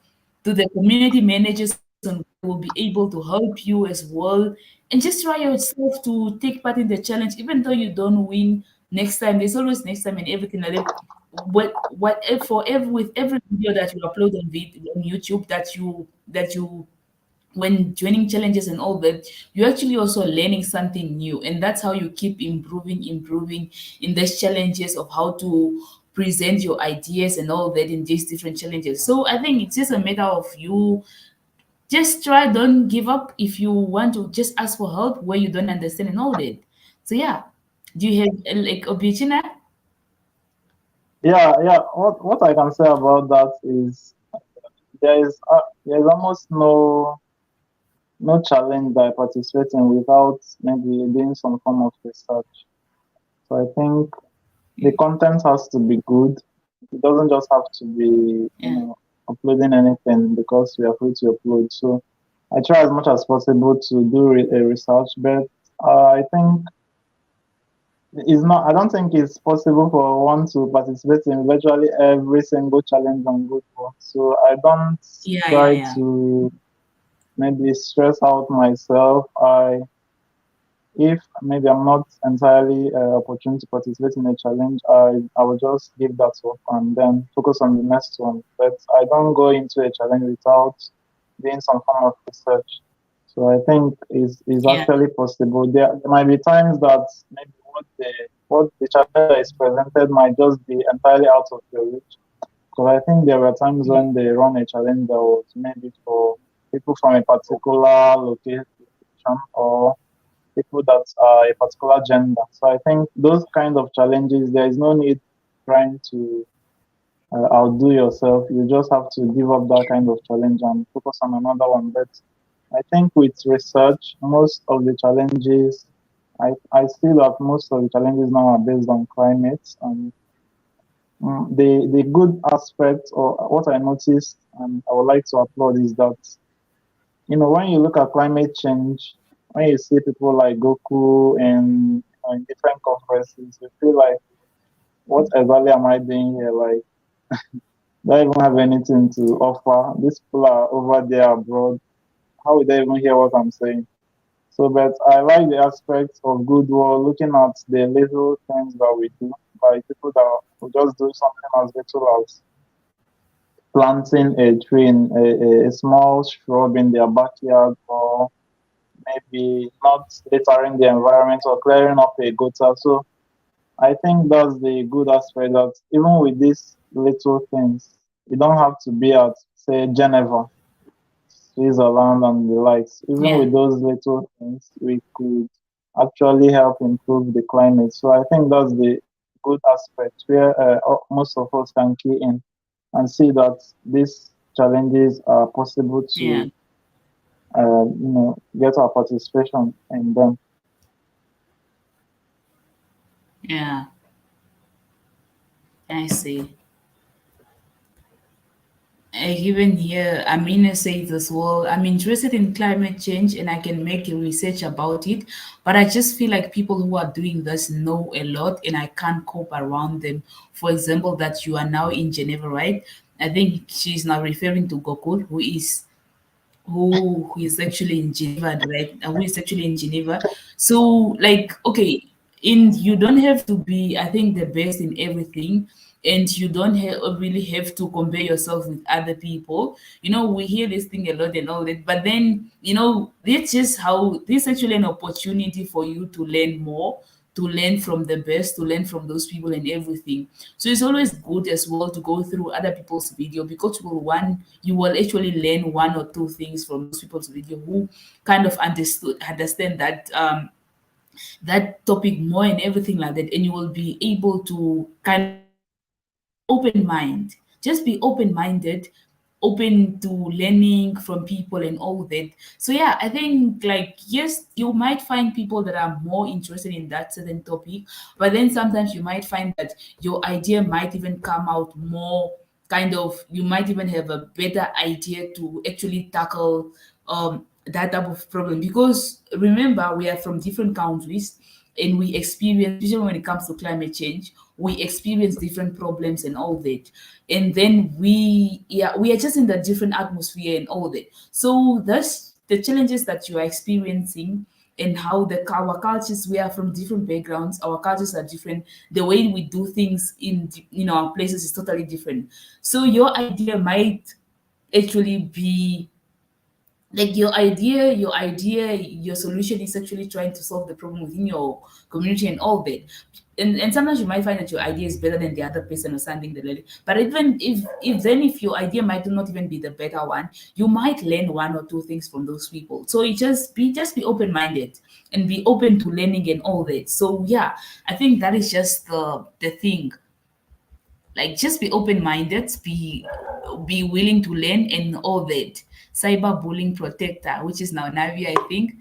to the community managers on will be able to help you as well. And just try yourself to take part in the challenge, even though you don't win next time. There's always next time and everything like that. What for every with every video that you upload on YouTube that you when joining challenges and all that, you're actually also learning something new, and that's how you keep improving in these challenges of how to present your ideas and all that in these different challenges. So I think it's just a matter of you just try, don't give up. If you want to just ask for help where you don't understand and all that. So yeah, do you have like Obichina? yeah. What I can say about that is there is almost no challenge by participating without maybe doing some form of research. So I think the content has to be good. It doesn't just have to be, Yeah, uploading anything because we are free to upload. So I try as much as possible to do a research, but I think it's not. I don't think it's possible for one to participate in virtually every single challenge on Goodwall. So I don't yeah, yeah, try yeah. to maybe stress out myself. If maybe I'm not entirely opportune to participate in a challenge, I will just give that up and then focus on the next one. But I don't go into a challenge without doing some form of research. So I think is Yeah, actually possible. There might be times that maybe what the challenge that is presented might just be entirely out of your reach. So I think there were times when they run a challenge that was maybe for people from a particular location or people that are a particular gender. So I think those kind of challenges, there is no need trying to outdo yourself. You just have to give up that kind of challenge and focus on another one. But I think with research, most of the challenges, I see that most of the challenges now are based on climate. And the good aspect, or what I noticed, and I would like to applaud, is that when you look at climate change, when you see people like Goku and in different conferences, you feel like, what exactly am I doing here? Like, don't even have anything to offer. These people are over there abroad. How would they even hear what I'm saying? So, but I like the aspects of Goodwill, looking at the little things that we do, by people that will just do something as little as planting a tree in a small shrub in their backyard, or maybe not littering the environment or clearing up a gutter. So I think that's the good aspect, that even with these little things, you don't have to be at, say, Geneva, Switzerland, and the likes. Even Yeah. with those little things, we could actually help improve the climate. So I think that's the good aspect where most of us can key in and see that these challenges are possible Yeah. to, get our participation in them. Yeah. I see. Even here, Amina says as well, I'm interested in climate change and I can make research about it, but I just feel like people who are doing this know a lot and I can't cope around them. For example, that you are now in Geneva, right? I think she's now referring to Gokul, who is actually in Geneva, right? Who is actually in Geneva. So, like, okay, in you don't have to be, I think, the best in everything, and you don't really have to compare yourself with other people. We hear this thing a lot and all that, but then it's just how this is actually an opportunity for you to learn more, to learn from the best, to learn from those people and everything. So it's always good as well to go through other people's video, because you will actually learn one or two things from those people's video who kind of understand that topic more and everything like that, and you will be able to kind of have an open mind. Just be open minded, open to learning from people and all that. So yeah, I think, like, yes, you might find people that are more interested in that certain topic, but then sometimes you might find that your idea might even come out more, kind of, you might even have a better idea to actually tackle that type of problem, because remember, we are from different countries and we experience, especially when it comes to climate change, we experience different problems and all that. And then we are just in the different atmosphere and all that. So that's the challenges that you are experiencing, and how our cultures, we are from different backgrounds, our cultures are different, the way we do things in our places is totally different. So your idea might actually be, like, your solution is actually trying to solve the problem within your community and all that. And sometimes you might find that your idea is better than the other person or something but even if your idea might not even be the better one, you might learn one or two things from those people. So you just be open-minded and be open to learning and all that. So yeah, I think that is just the thing. Like, just be open-minded, be willing to learn and all that. Cyberbullying protector, which is now Navia, I think.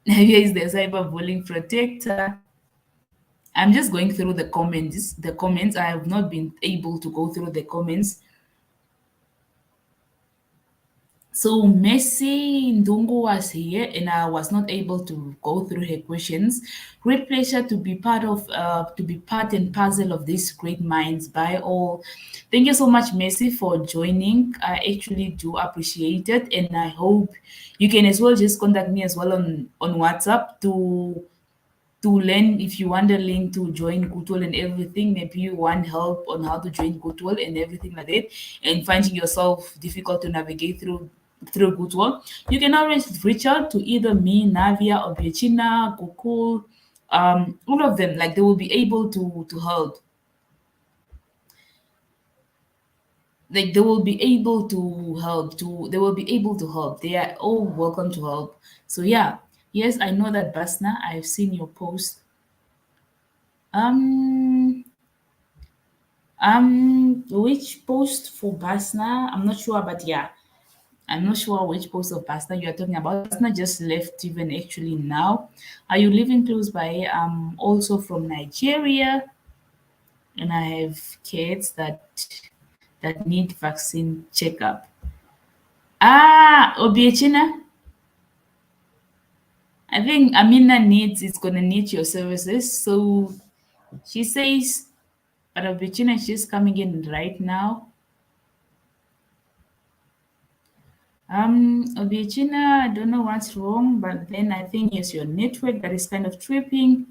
Navia is the cyberbullying protector. I'm just going through the comments. I have not been able to go through the comments. So Messi Ndungu was here and I was not able to go through her questions. Great pleasure to be part and parcel of this great minds by all. Thank you so much, Messi, for joining. I actually do appreciate it, and I hope you can as well just contact me as well on WhatsApp to learn if you want a link to join Goodwill and everything. Maybe you want help on how to join Goodwill and everything like that, and finding yourself difficult to navigate through Goodwill. You can always reach out to either me, Navia, or Biachina, Gokul, all of them. Like, they will be able to help. Like, they will be able to help. They will be able to help. They are all welcome to help. So yeah. Yes, I know that, Basna. I've seen your post. Um, which post for Basna? I'm not sure, but yeah, I'm not sure which post of Basna you are talking about. Basna just left even actually now. Are you living close by? Also from Nigeria, and I have kids that need vaccine checkup. Ah, Obiechina. I think Amina needs is gonna need your services. So she says, but Obiechina she's coming in right now. Obiechina, I don't know what's wrong, but then I think it's your network that is kind of tripping.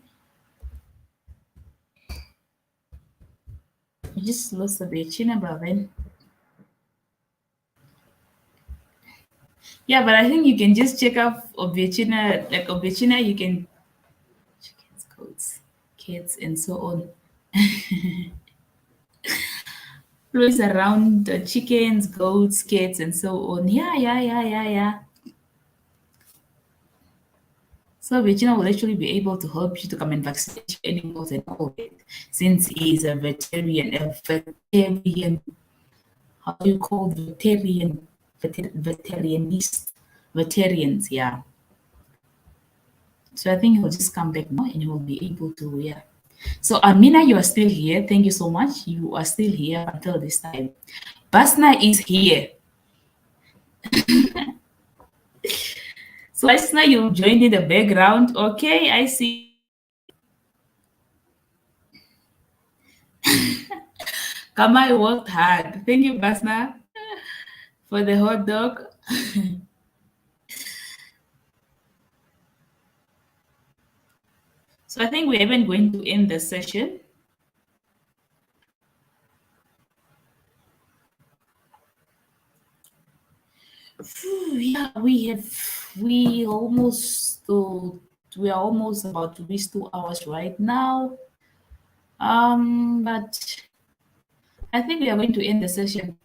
You just lost Obiechina, but then yeah, but I think you can just check out Obiechina, like Obiechina, you can chickens, goats, kids, and so on. Always around chickens, goats, cats, and so on. Yeah. So Virginia will actually be able to help you to come and vaccinate your animals and all of it, since he is a vegetarian. How do you call vegetarianist, vegetarians? Yeah. So I think he'll just come back now and he will be able to, yeah. So Amina, you are still here. Thank you so much. You are still here until this time. Basna is here. So Basna, you joined in the background. Okay, I see. Kamai worked hard. Thank you, Basna, for the hot dog. So I think we're even going to end the session. Yeah, we are almost about to reach 2 hours right now. But I think we are going to end the session.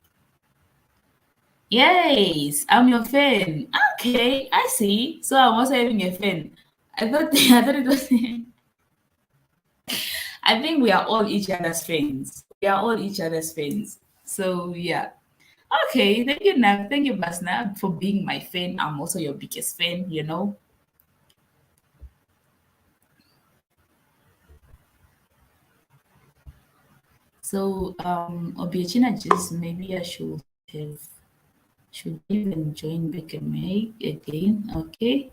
Yes, I'm your fan. Okay, I see. So I'm also having a fan. I thought it was. I think we are all each other's friends. We are all each other's friends. So yeah. Okay, thank you, Nav. Thank you, Basna, for being my fan. I'm also your biggest fan. So Obiachina just maybe I should even join back and make again. Okay.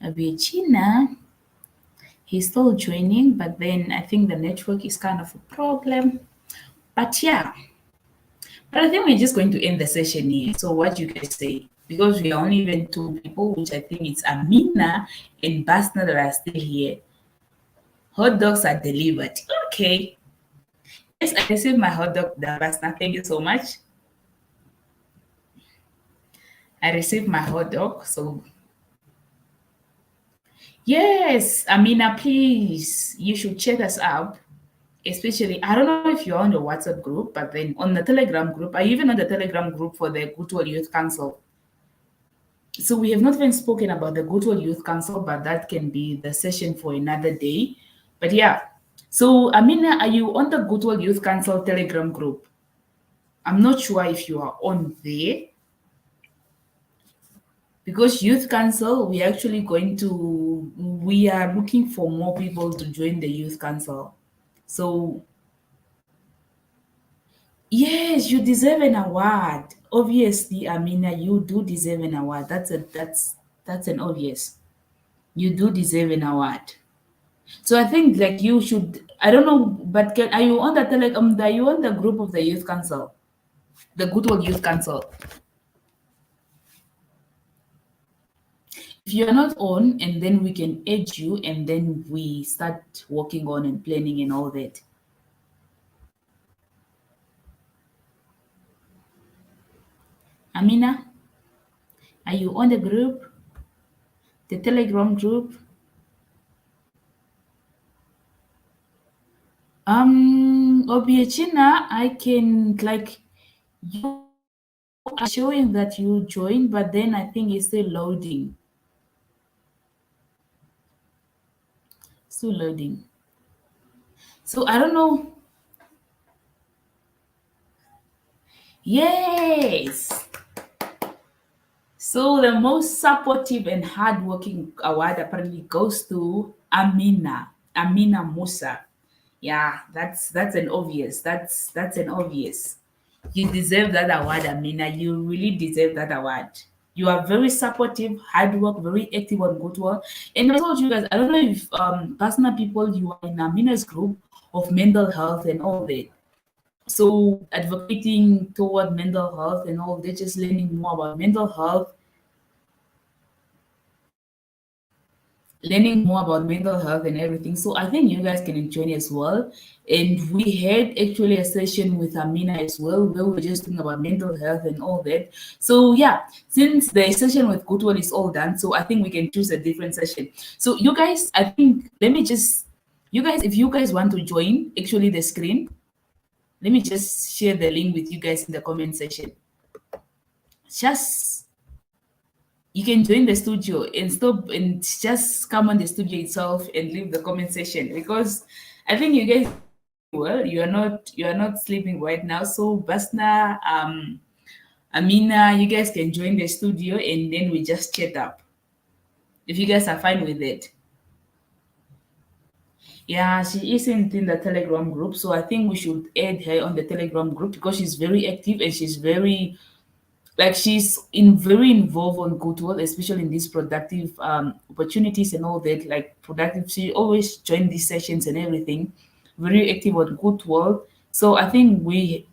Obiachina, he's still joining, but then I think the network is kind of a problem. But yeah. But I think we're just going to end the session here. So what you guys say? Because we are only even two people, which I think it's Amina and Basna that are still here. Hot dogs are delivered. Okay. Yes, I received my hot dog, the Basna. Thank you so much. I received my hot dog. So yes, Amina, please, you should check us out. Especially, I don't know if you're on the WhatsApp group, but then on the Telegram group, are you even on the Telegram group for the Goodwall Youth Council? So we have not even spoken about the Goodwill Youth Council, but that can be the session for another day. But yeah, so Amina, are you on the Goodwill Youth Council Telegram group? I'm not sure if you are on there because Youth Council, we are looking for more people to join the Youth Council. So yes, you deserve an award. Obviously, Amina, you do deserve an award. That's an obvious. You do deserve an award. So I think like you should. I don't know, but are you on the are you on the group of the youth council, the Goodwill Youth Council? If you are not on, and then we can add you, and then we start working on and planning and all that. Amina, are you on the group, the Telegram group? Obiechina, I can like you are showing that you joined, but then I think it's still loading. Still loading. So I don't know. Yes. So the most supportive and hardworking award apparently goes to Amina. Amina Musa. Yeah, that's an obvious. That's an obvious. You deserve that award, Amina. You really deserve that award. You are very supportive, hard work, very active on Goodwill. And I told you guys, I don't know if personal people you are in Amina's group of mental health and all that. So advocating toward mental health and all that, just learning more about mental health, learning more about mental health and everything. So I think you guys can join as well. And we had actually a session with Amina as well, where we were just talking about mental health and all that. So yeah, since the session with Goodwill is all done, so I think we can choose a different session. So you guys, I think let me just, you guys, if you guys want to join actually the screen, let me just share the link with you guys in the comment section. Just you can join the studio and stop and just come on the studio itself and leave the comment section, because I think you guys are doing well. You are not sleeping right now. So Basna, Amina, you guys can join the studio and then we just chat up if you guys are fine with it. Yeah, she isn't in the Telegram group, so I think we should add her on the Telegram group because she's very active and she's very like she's in very involved on Goodwill, especially in these productive opportunities and all that. Like productive, she always join these sessions and everything. Very active on Goodwill. So I think we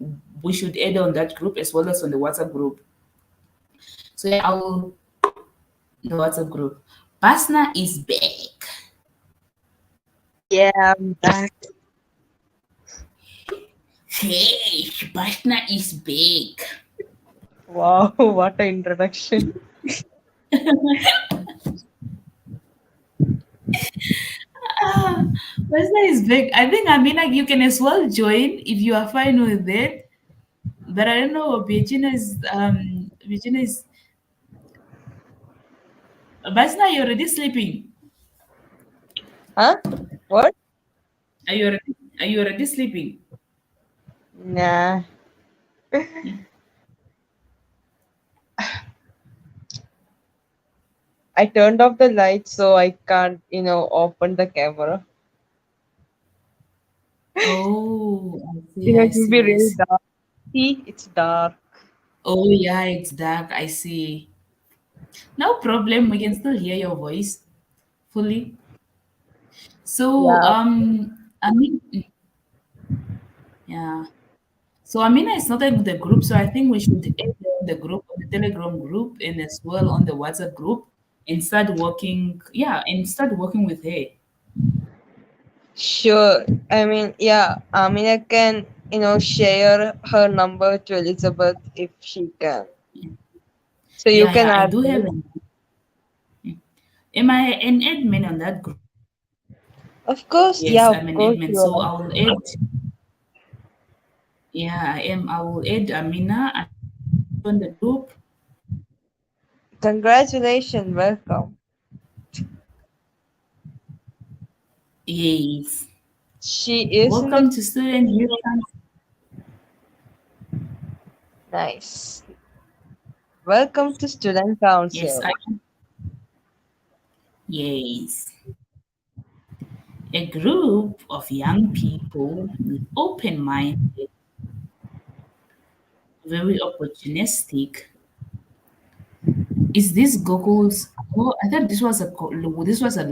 should add on that group as well as on the WhatsApp group. So yeah, I will the WhatsApp group. Basna is back. Yeah, I'm back. Hey, Basna is back. Wow, what an introduction. Ah, Basna is back. I think Amina, you can as well join if you are fine with it. But I don't know. Virginia is Basna, you're already sleeping. Huh? What? Are you already sleeping? Nah. I turned off the light so I can't, open the camera. Oh, I see, It I will be see, I really see. dark. See, it's dark. Oh yeah, it's dark. I see. No problem. We can still hear your voice fully. So Yeah. I mean yeah. So Amina is not in the group, so I think we should add her on the group, on the Telegram group, and as well on the WhatsApp group, and start working. Yeah, and start working with her. Sure. I mean, yeah. I mean, I can, share her number to Elizabeth if she can. So you Yeah, can yeah, I add do have me. an. Am I an admin on that group? Of course. Yes, Yeah, I'm of an course admin. you So are. I will add. Yeah, I am. I will add Amina on the group. Congratulations. Welcome. Yes. She is in the. Welcome to Student Youth Council. Nice. Welcome to Student Yes, Council. I am. Yes. A group of young people with open minded, very opportunistic. Is this Google's? Oh, I thought this was a laptop or this was a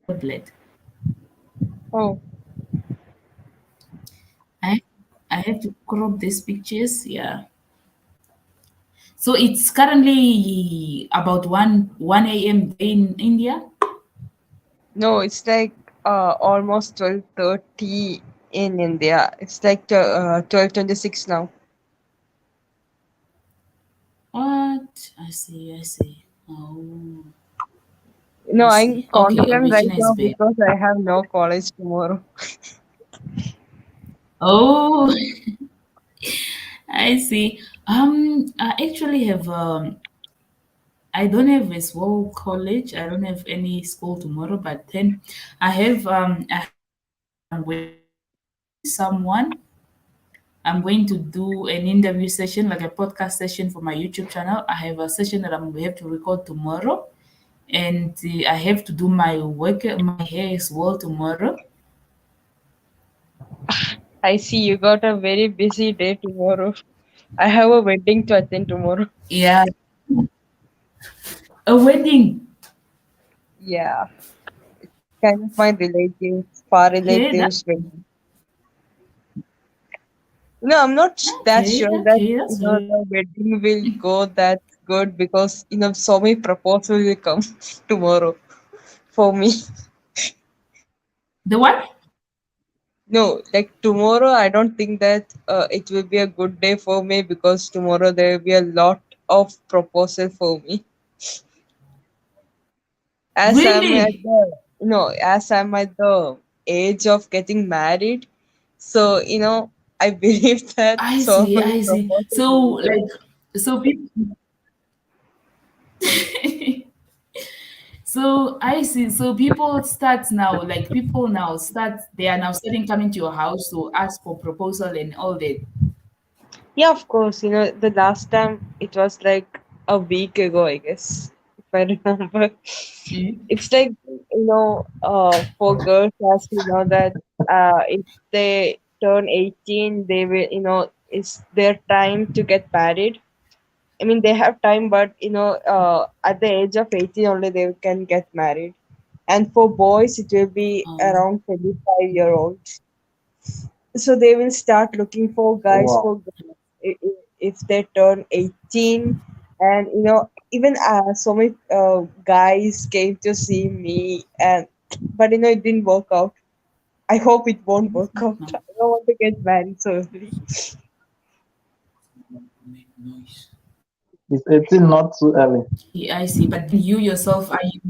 tablet. Oh, I I have to crop these pictures. Yeah. So it's currently about 1 a.m. day in India. no, it's like almost 12:30 in India. It's like 12:26 now. What? I see, I see. Oh, No, I I'm see. Okay, confident right Virginia is now back. because I have no college tomorrow. Oh, I see. I actually have I don't have a small college. I don't have any school tomorrow, but then I'm waiting to interview someone. I'm going to do an interview session, like a podcast session for my YouTube channel. I have a session that we have to record tomorrow, and I have to do my hair as well tomorrow. I see you got a very busy day tomorrow. I have a wedding to attend tomorrow. Yeah, a wedding. Yeah, kind of my relatives, far Okay, relatives. I'm not that sure that okay, that's very. the wedding will go that good because so many proposals will come tomorrow for me. The what? No, like tomorrow, I don't think that it will be a good day for me because tomorrow there will be a lot of proposal for me. As I'm at Really? the as I'm at the age of getting married, so I believe that I so see, many I see. proposals So, will be there. like, so people. So I see. So people start now, like people now start. They are now starting coming to your house to ask for proposal and all that. Yeah, of course. The last time it was like a week ago, I guess, if I remember. Mm. It's like, for girls, as you know, that if they turn 18, they will, it's their time to get married. I mean, they have time, but, at the age of 18 only they can get married. And for boys, it will be Um, around 25-year-olds. So they will start looking for guys Wow. for girls if they turn 18. And even so many guys came to see me, and but it didn't work out. I hope it won't work out. no. I don't want to get married so early. Is 18 not too early? I see. But then you yourself, are you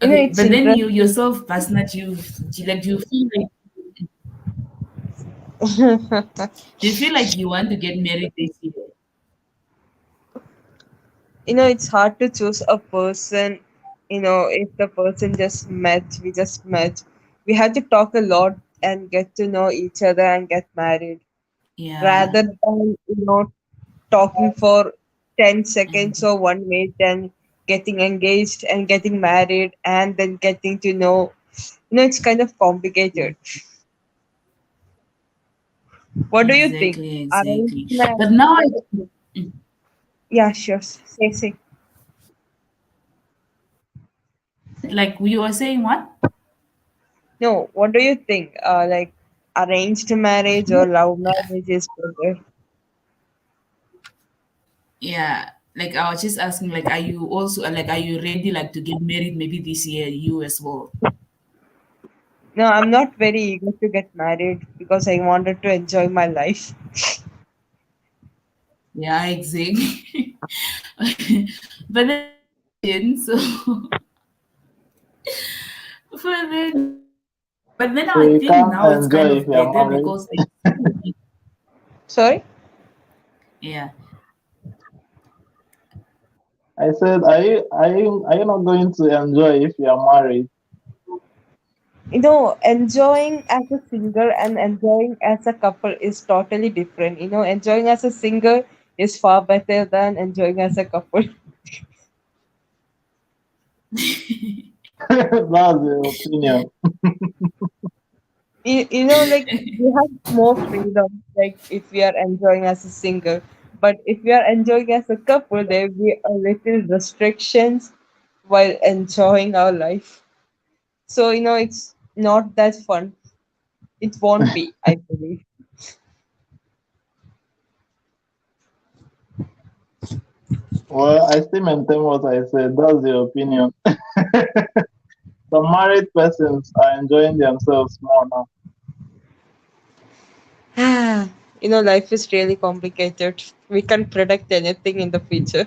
okay? It's But then you interesting. yourself, Basna, do you feel like you want to get married this year? It's hard to choose a person. If the person we just met, we have to talk a lot and get to know each other and get married, Yeah, rather than talking for 10 seconds or 1 minute and getting engaged and getting married and then getting to know. It's kind of complicated. What do you think? exactly, Arranged exactly. marriage? But now I Yeah, sure. Say. like we were saying what? No, what do you think? Like arranged marriage or love marriage is better? Yeah, like I was just asking, like, are you also like, are you ready, like, to get married maybe this year, you as well? No, I'm not very eager to get married because I wanted to enjoy my life. Yeah, exactly. But then I have a question. So, but then, but then So I you think can't now it's kind enjoy if of you're better married. because like, Sorry? yeah, I said, are you not going to enjoy if you're married? Enjoying as a singer and enjoying as a couple is totally different. Enjoying as a singer is far better than enjoying as a couple. That's your opinion. Like we have more freedom, like if we are enjoying as a singer. But if we are enjoying as a couple, there will be a little restrictions while enjoying our life. So, it's not that fun. It won't be, I believe. Well, I still maintain what I said. That's your opinion. Some married persons are enjoying themselves more now. Life is really complicated. We can't predict anything in the future.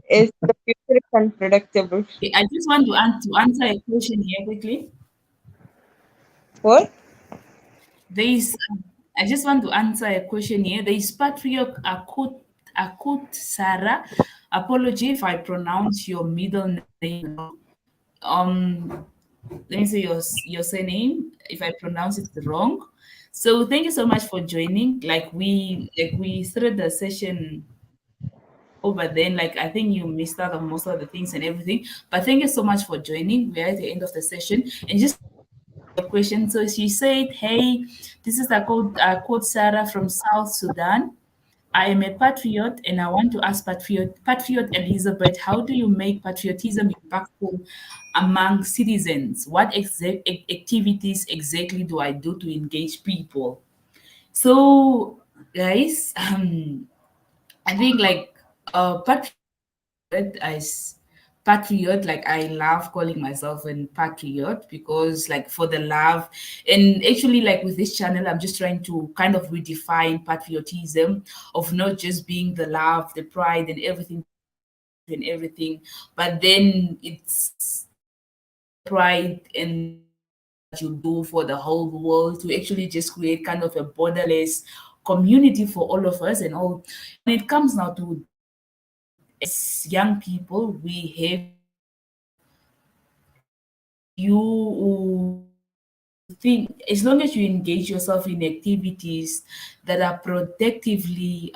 The future is unpredictable. I just want to answer a question here quickly. What? There is I just want to answer a question here. There is Patriot Akut Sarah. Apology if I pronounce your middle name wrong. Um, let me say your surname if I pronounce it wrong. So thank you so much for joining. Like we started the session over then. Like I think you missed out on most of the things and everything. But thank you so much for joining. We're at the end of the session. And just your question. So she said, "Hey, this is a quote Sarah from South Sudan. I am a patriot, and I want to ask Patriot Elizabeth, how do you make patriotism impactful among citizens? What activities exactly do I do to engage people?" So, guys, I think like patriot as patriot, like I love calling myself a patriot because like for the love, and actually like with this channel I'm just trying to kind of redefine patriotism of not just being the love, the pride and everything, but then it's pride and that you do for the whole world to actually just create kind of a borderless community for all of us and all. When it comes now to as young people, we have you think as long as you engage yourself in activities that are productively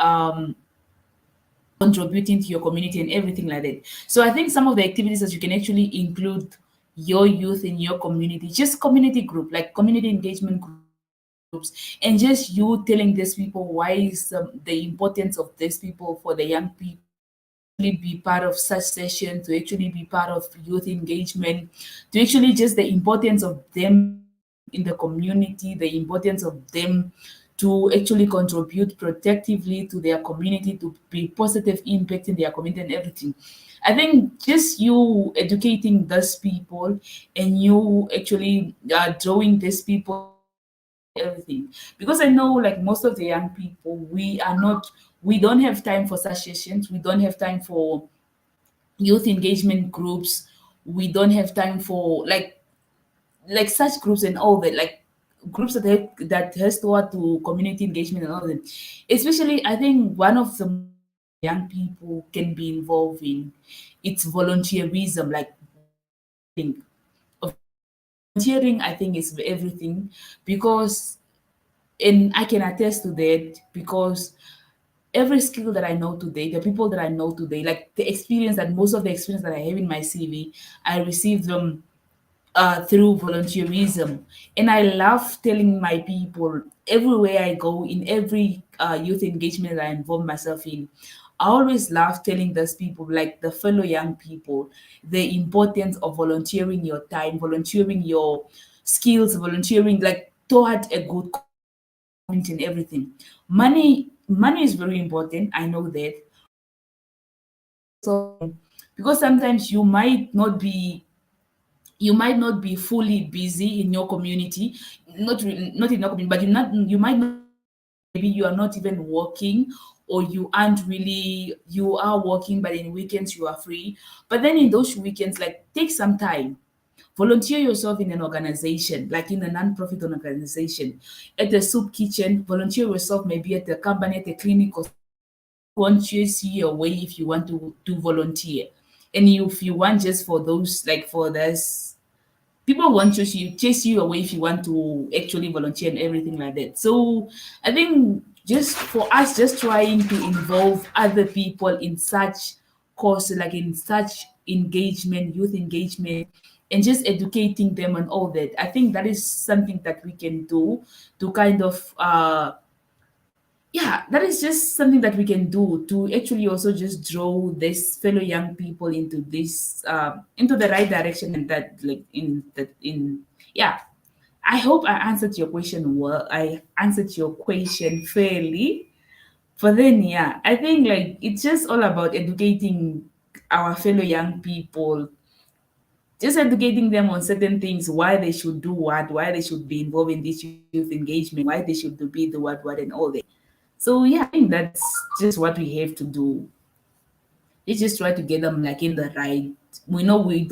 contributing to your community and everything like that. So I think some of the activities that you can actually include your youth in your community, just community group, like community engagement groups, and just you telling these people why is the importance of these people for the young people be part of such sessions, to actually be part of youth engagement, to actually just the importance of them in the community, the importance of them to actually contribute protectively to their community, to be positive impact in their community and everything. I think just you educating those people and you actually drawing these people everything, because I know like most of the young people we don't have time for such sessions, we don't have time for youth engagement groups, we don't have time for like such groups and all that, like groups that has toward to community engagement and all that. Especially I think one of the young people can be involved in, it's volunteerism, like think of volunteering. I think is everything, because and I can attest to that because every skill that I know today, the people that I know today, like the experience that most of the experience that I have in my CV, I received them through volunteerism. And I love telling my people everywhere I go, in every youth engagement that I involve myself in, I always love telling those people, like the fellow young people, the importance of volunteering your time, volunteering your skills, volunteering like toward a good point in everything. Money is very important. I know that. So because sometimes you might not be fully busy in your community, not in your community, but you might not, maybe you are not even working, or you aren't really, you are working but in weekends you are free. But then in those weekends, like take some time, volunteer yourself in an organization, like in a non-profit organization, at the soup kitchen, volunteer yourself maybe at the company, at the clinic, or won't chase you away if you want to volunteer. And if you want just for those, like for this, people won't chase you away if you want to actually volunteer and everything like that. So I think just for us, just trying to involve other people in such course, like in such engagement, youth engagement, and just educating them and all that, I think that is something that we can do to kind of yeah, that is just something that we can do to actually also just draw this fellow young people into this into the right direction, and that like in that in yeah. I hope I answered your question well. I answered your question fairly. But then yeah, I think like it's just all about educating our fellow young people, just educating them on certain things, why they should do what, why they should be involved in this youth engagement, why they should be the what, and all that. So yeah, I think that's just what we have to do. Let's just try to get them like in the right. We know we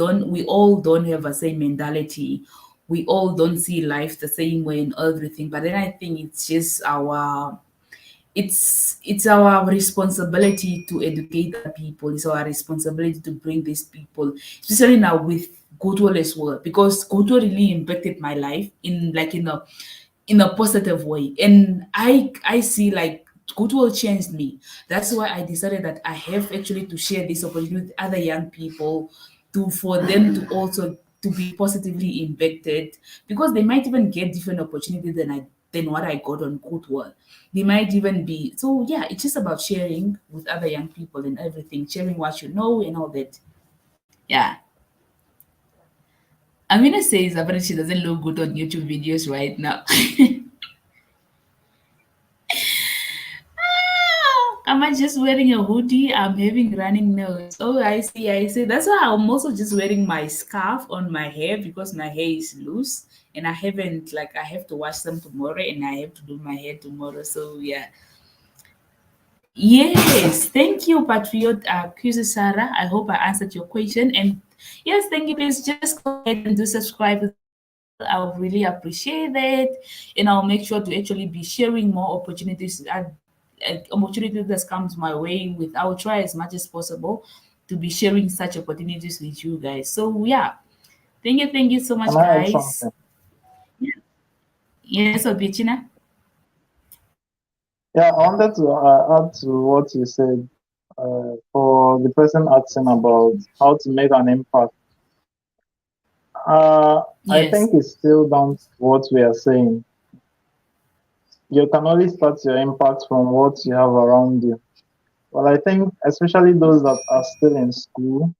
all don't have the same mentality. we all don't see life the same way and everything. But then I think it's just it's our responsibility to educate other people. It's our responsibility to bring these people, especially now with Goodwill as well, because Goodwill really impacted my life in like in a positive way. And I see like Goodwill changed me. That's why I decided that I have actually to share this opportunity with other young people to for them to also to be positively impacted, because they might even get different opportunities than what I got on Goodwill. They might even be so yeah, it's just about sharing with other young people and everything, sharing what you know and all that. Yeah. Amina says apparently she doesn't look good on YouTube videos right now. Am I just wearing a hoodie? I'm having running nose. Oh, I see, I see. That's why I'm also just wearing my scarf on my hair because my hair is loose and I haven't like I have to wash them tomorrow and I have to do my hair tomorrow. So yeah. Yes, thank you, Patriot Cusa Sarah. I hope I answered your question. And yes, thank you. Please just go ahead and do subscribe as well. I would really appreciate it. And I'll make sure to actually be sharing more opportunities opportunity that comes my way with. I will try as much as possible to be sharing such opportunities with you guys. So yeah, thank you so Can much, I add guys. something? Yes, Obichina. Yeah, I wanted to add to what you said. For the person asking about how to make an impact, I Yes. think it's still down to what we are saying. You can only start your impact from what you have around you. Well, I think especially those that are still in school,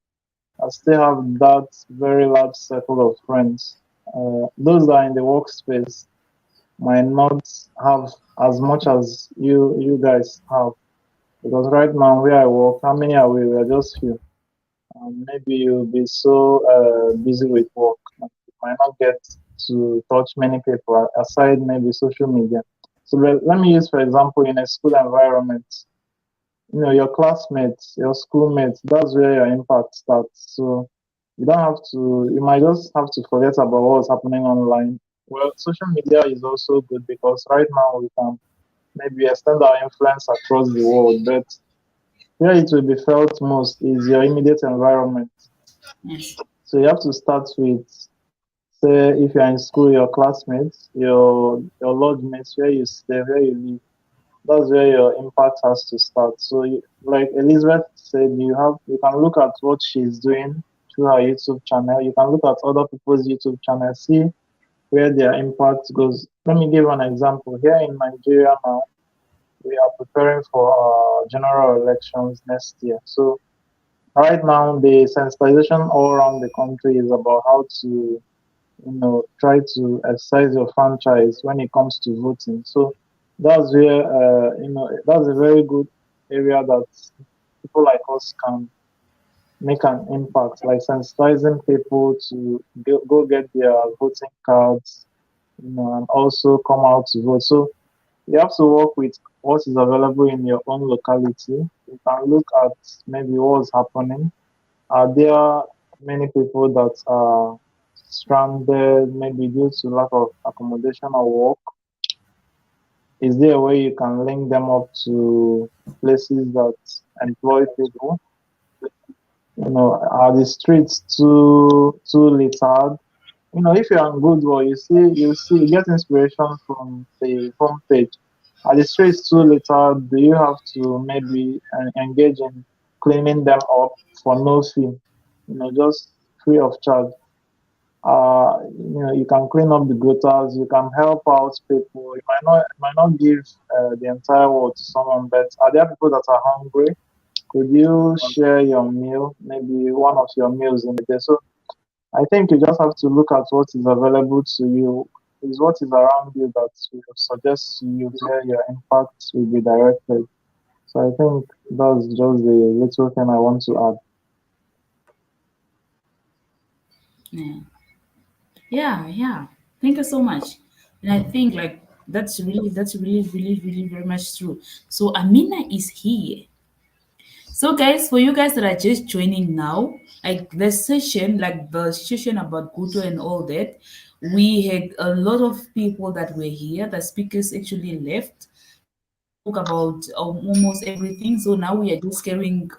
I still have that very large circle of friends. Those that are in the workspace might not have as much as you guys have, because right now where I work, how many are we? We're just few. Maybe you'll be so busy with work, you might not get to touch many people aside maybe social media. So let me use for example in a school environment, your classmates, your schoolmates, that's where your impact starts. So you don't have to, you might just have to forget about what's happening online. Well, social media is also good because right now we can maybe extend our influence across the world, but where it will be felt most is your immediate environment. Yes. So you have to start with, say, if you're in school, your classmates, your lodge mates, where you stay, where you live. That's where your impact has to start. So, like Elizabeth said, you can look at what she's doing through her YouTube channel. You can look at other people's YouTube channel, see where their impact goes. Let me give an example. Here in Nigeria now, we are preparing for general elections next year. So right now, the sensitization all around the country is about how to try to exercise your franchise when it comes to voting. So that's where, that's a very good area that people like us can make an impact, like sensitizing people to go get their voting cards, and also come out to vote. So you have to work with what is available in your own locality. You can look at maybe what's happening. Are there many people that are stranded, maybe due to lack of accommodation or work? Is there a way you can link them up to places that employ people? Are the streets too littered? If you're on Goodwall, you get inspiration from the homepage. Are the streets too littered? Do you have to maybe engage in cleaning them up for no fee? Just free of charge. You can clean up the gutters. You can help out people. You might not give the entire world to someone, but are there people that are hungry? Could you share your meal, maybe one of your meals in the day? So I think you just have to look at what is available to you, is what is around you that will suggest to you where your impact will be directed. So I think that's just the little thing I want to add. Yeah. Yeah, yeah. Thank you so much. And I think like that's really, really very much true. So Amina is here. So, guys, for you guys that are just joining now, like the session about Goodwill and all that, we had a lot of people that were here. The speakers actually left. We spoke about almost everything. So now we are just carrying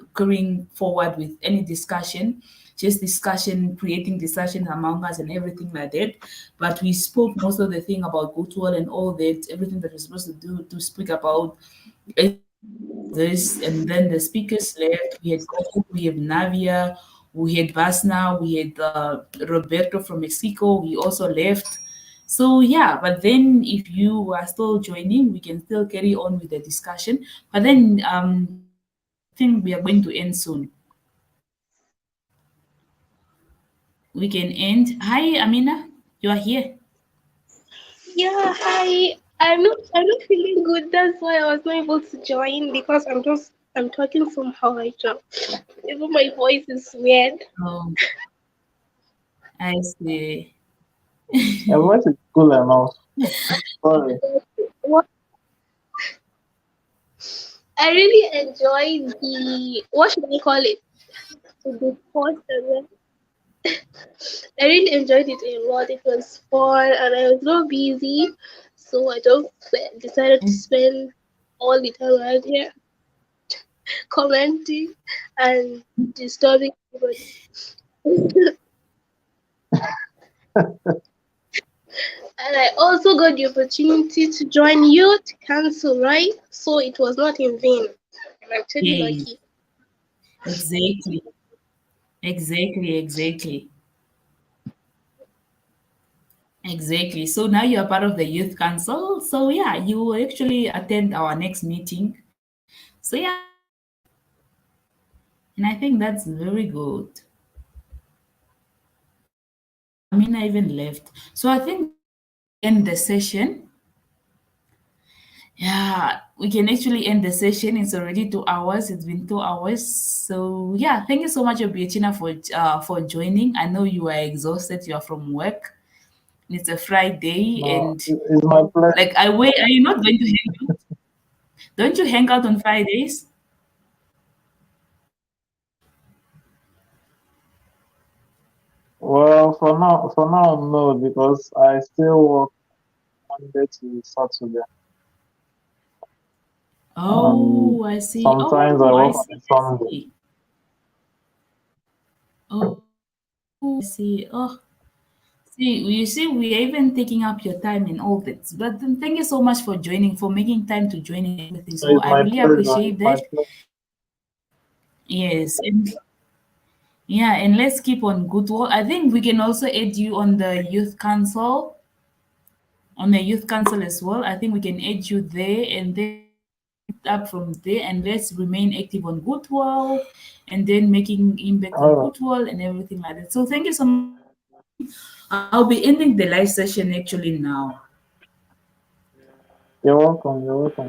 forward with any discussion, just discussion, creating discussion among us and everything like that. But we spoke most of the thing about Goodwill and all that, everything that we're supposed to do to speak about this, and then the speakers left. We had Goku, we have Navia, we had Vasna, we had Roberto from Mexico. He also left. So yeah, but then if you are still joining, we can still carry on with the discussion. But then I think we are going to end soon. We can end. Hi, Amina, you are here. Yeah, hi. I'm not feeling good. That's why I was not able to join because I'm talking somehow right now. Even my voice is weird. Oh, I see. Your voice is cool enough. Sorry. What I really enjoyed the what should I call it? The course as well. I really enjoyed it a lot. It was fun and I was not busy, so I just decided to spend all the time around here commenting and disturbing everybody. And I also got the opportunity to join youth council, right? So it was not in vain. I'm actually Yes, lucky. exactly, exactly. Exactly. So now you are part of the youth council. So yeah, you will actually attend our next meeting. So yeah, and I think that's very good. Oh, Amina even left. So I think we can actually end the session. Yeah, we can actually end the session. It's already 2 hours. It's been 2 hours. So yeah, thank you so much, Obiachina, for joining. I know you are exhausted. You are from work. It's a Friday, No, and it's my pleasure. like I wait. Are you not going to hang out? Don't you hang out on Fridays? Well, for now, no, because I still work Monday to Saturday, and Oh, I see. sometimes I Oh, I work on see. a I Sunday. see. Oh, I see. Oh, see, you see, we are even taking up your time and all that. But then thank you so much for joining, for making time to join and everything. So So it's I my really pleasure. appreciate It's my that. pleasure. Yes. And yeah, and let's keep on Goodwall. I think we can also add you on the youth council as well. I think we can add you there, and then up from there, and let's remain active on Goodwall, and then making impact on All right. Goodwall and everything like that. So thank you so much for joining. I'll be ending the live session actually now. You're welcome. You're welcome.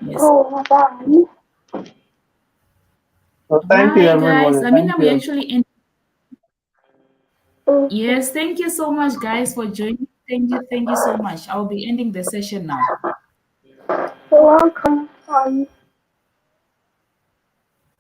Yes. Oh, bye. So thank you, Bye, guys. everybody. I mean, Thank we you. actually end. Okay. Yes, thank you so much, guys, for joining. Thank you so much. I'll be ending the session now. You're welcome. Bye.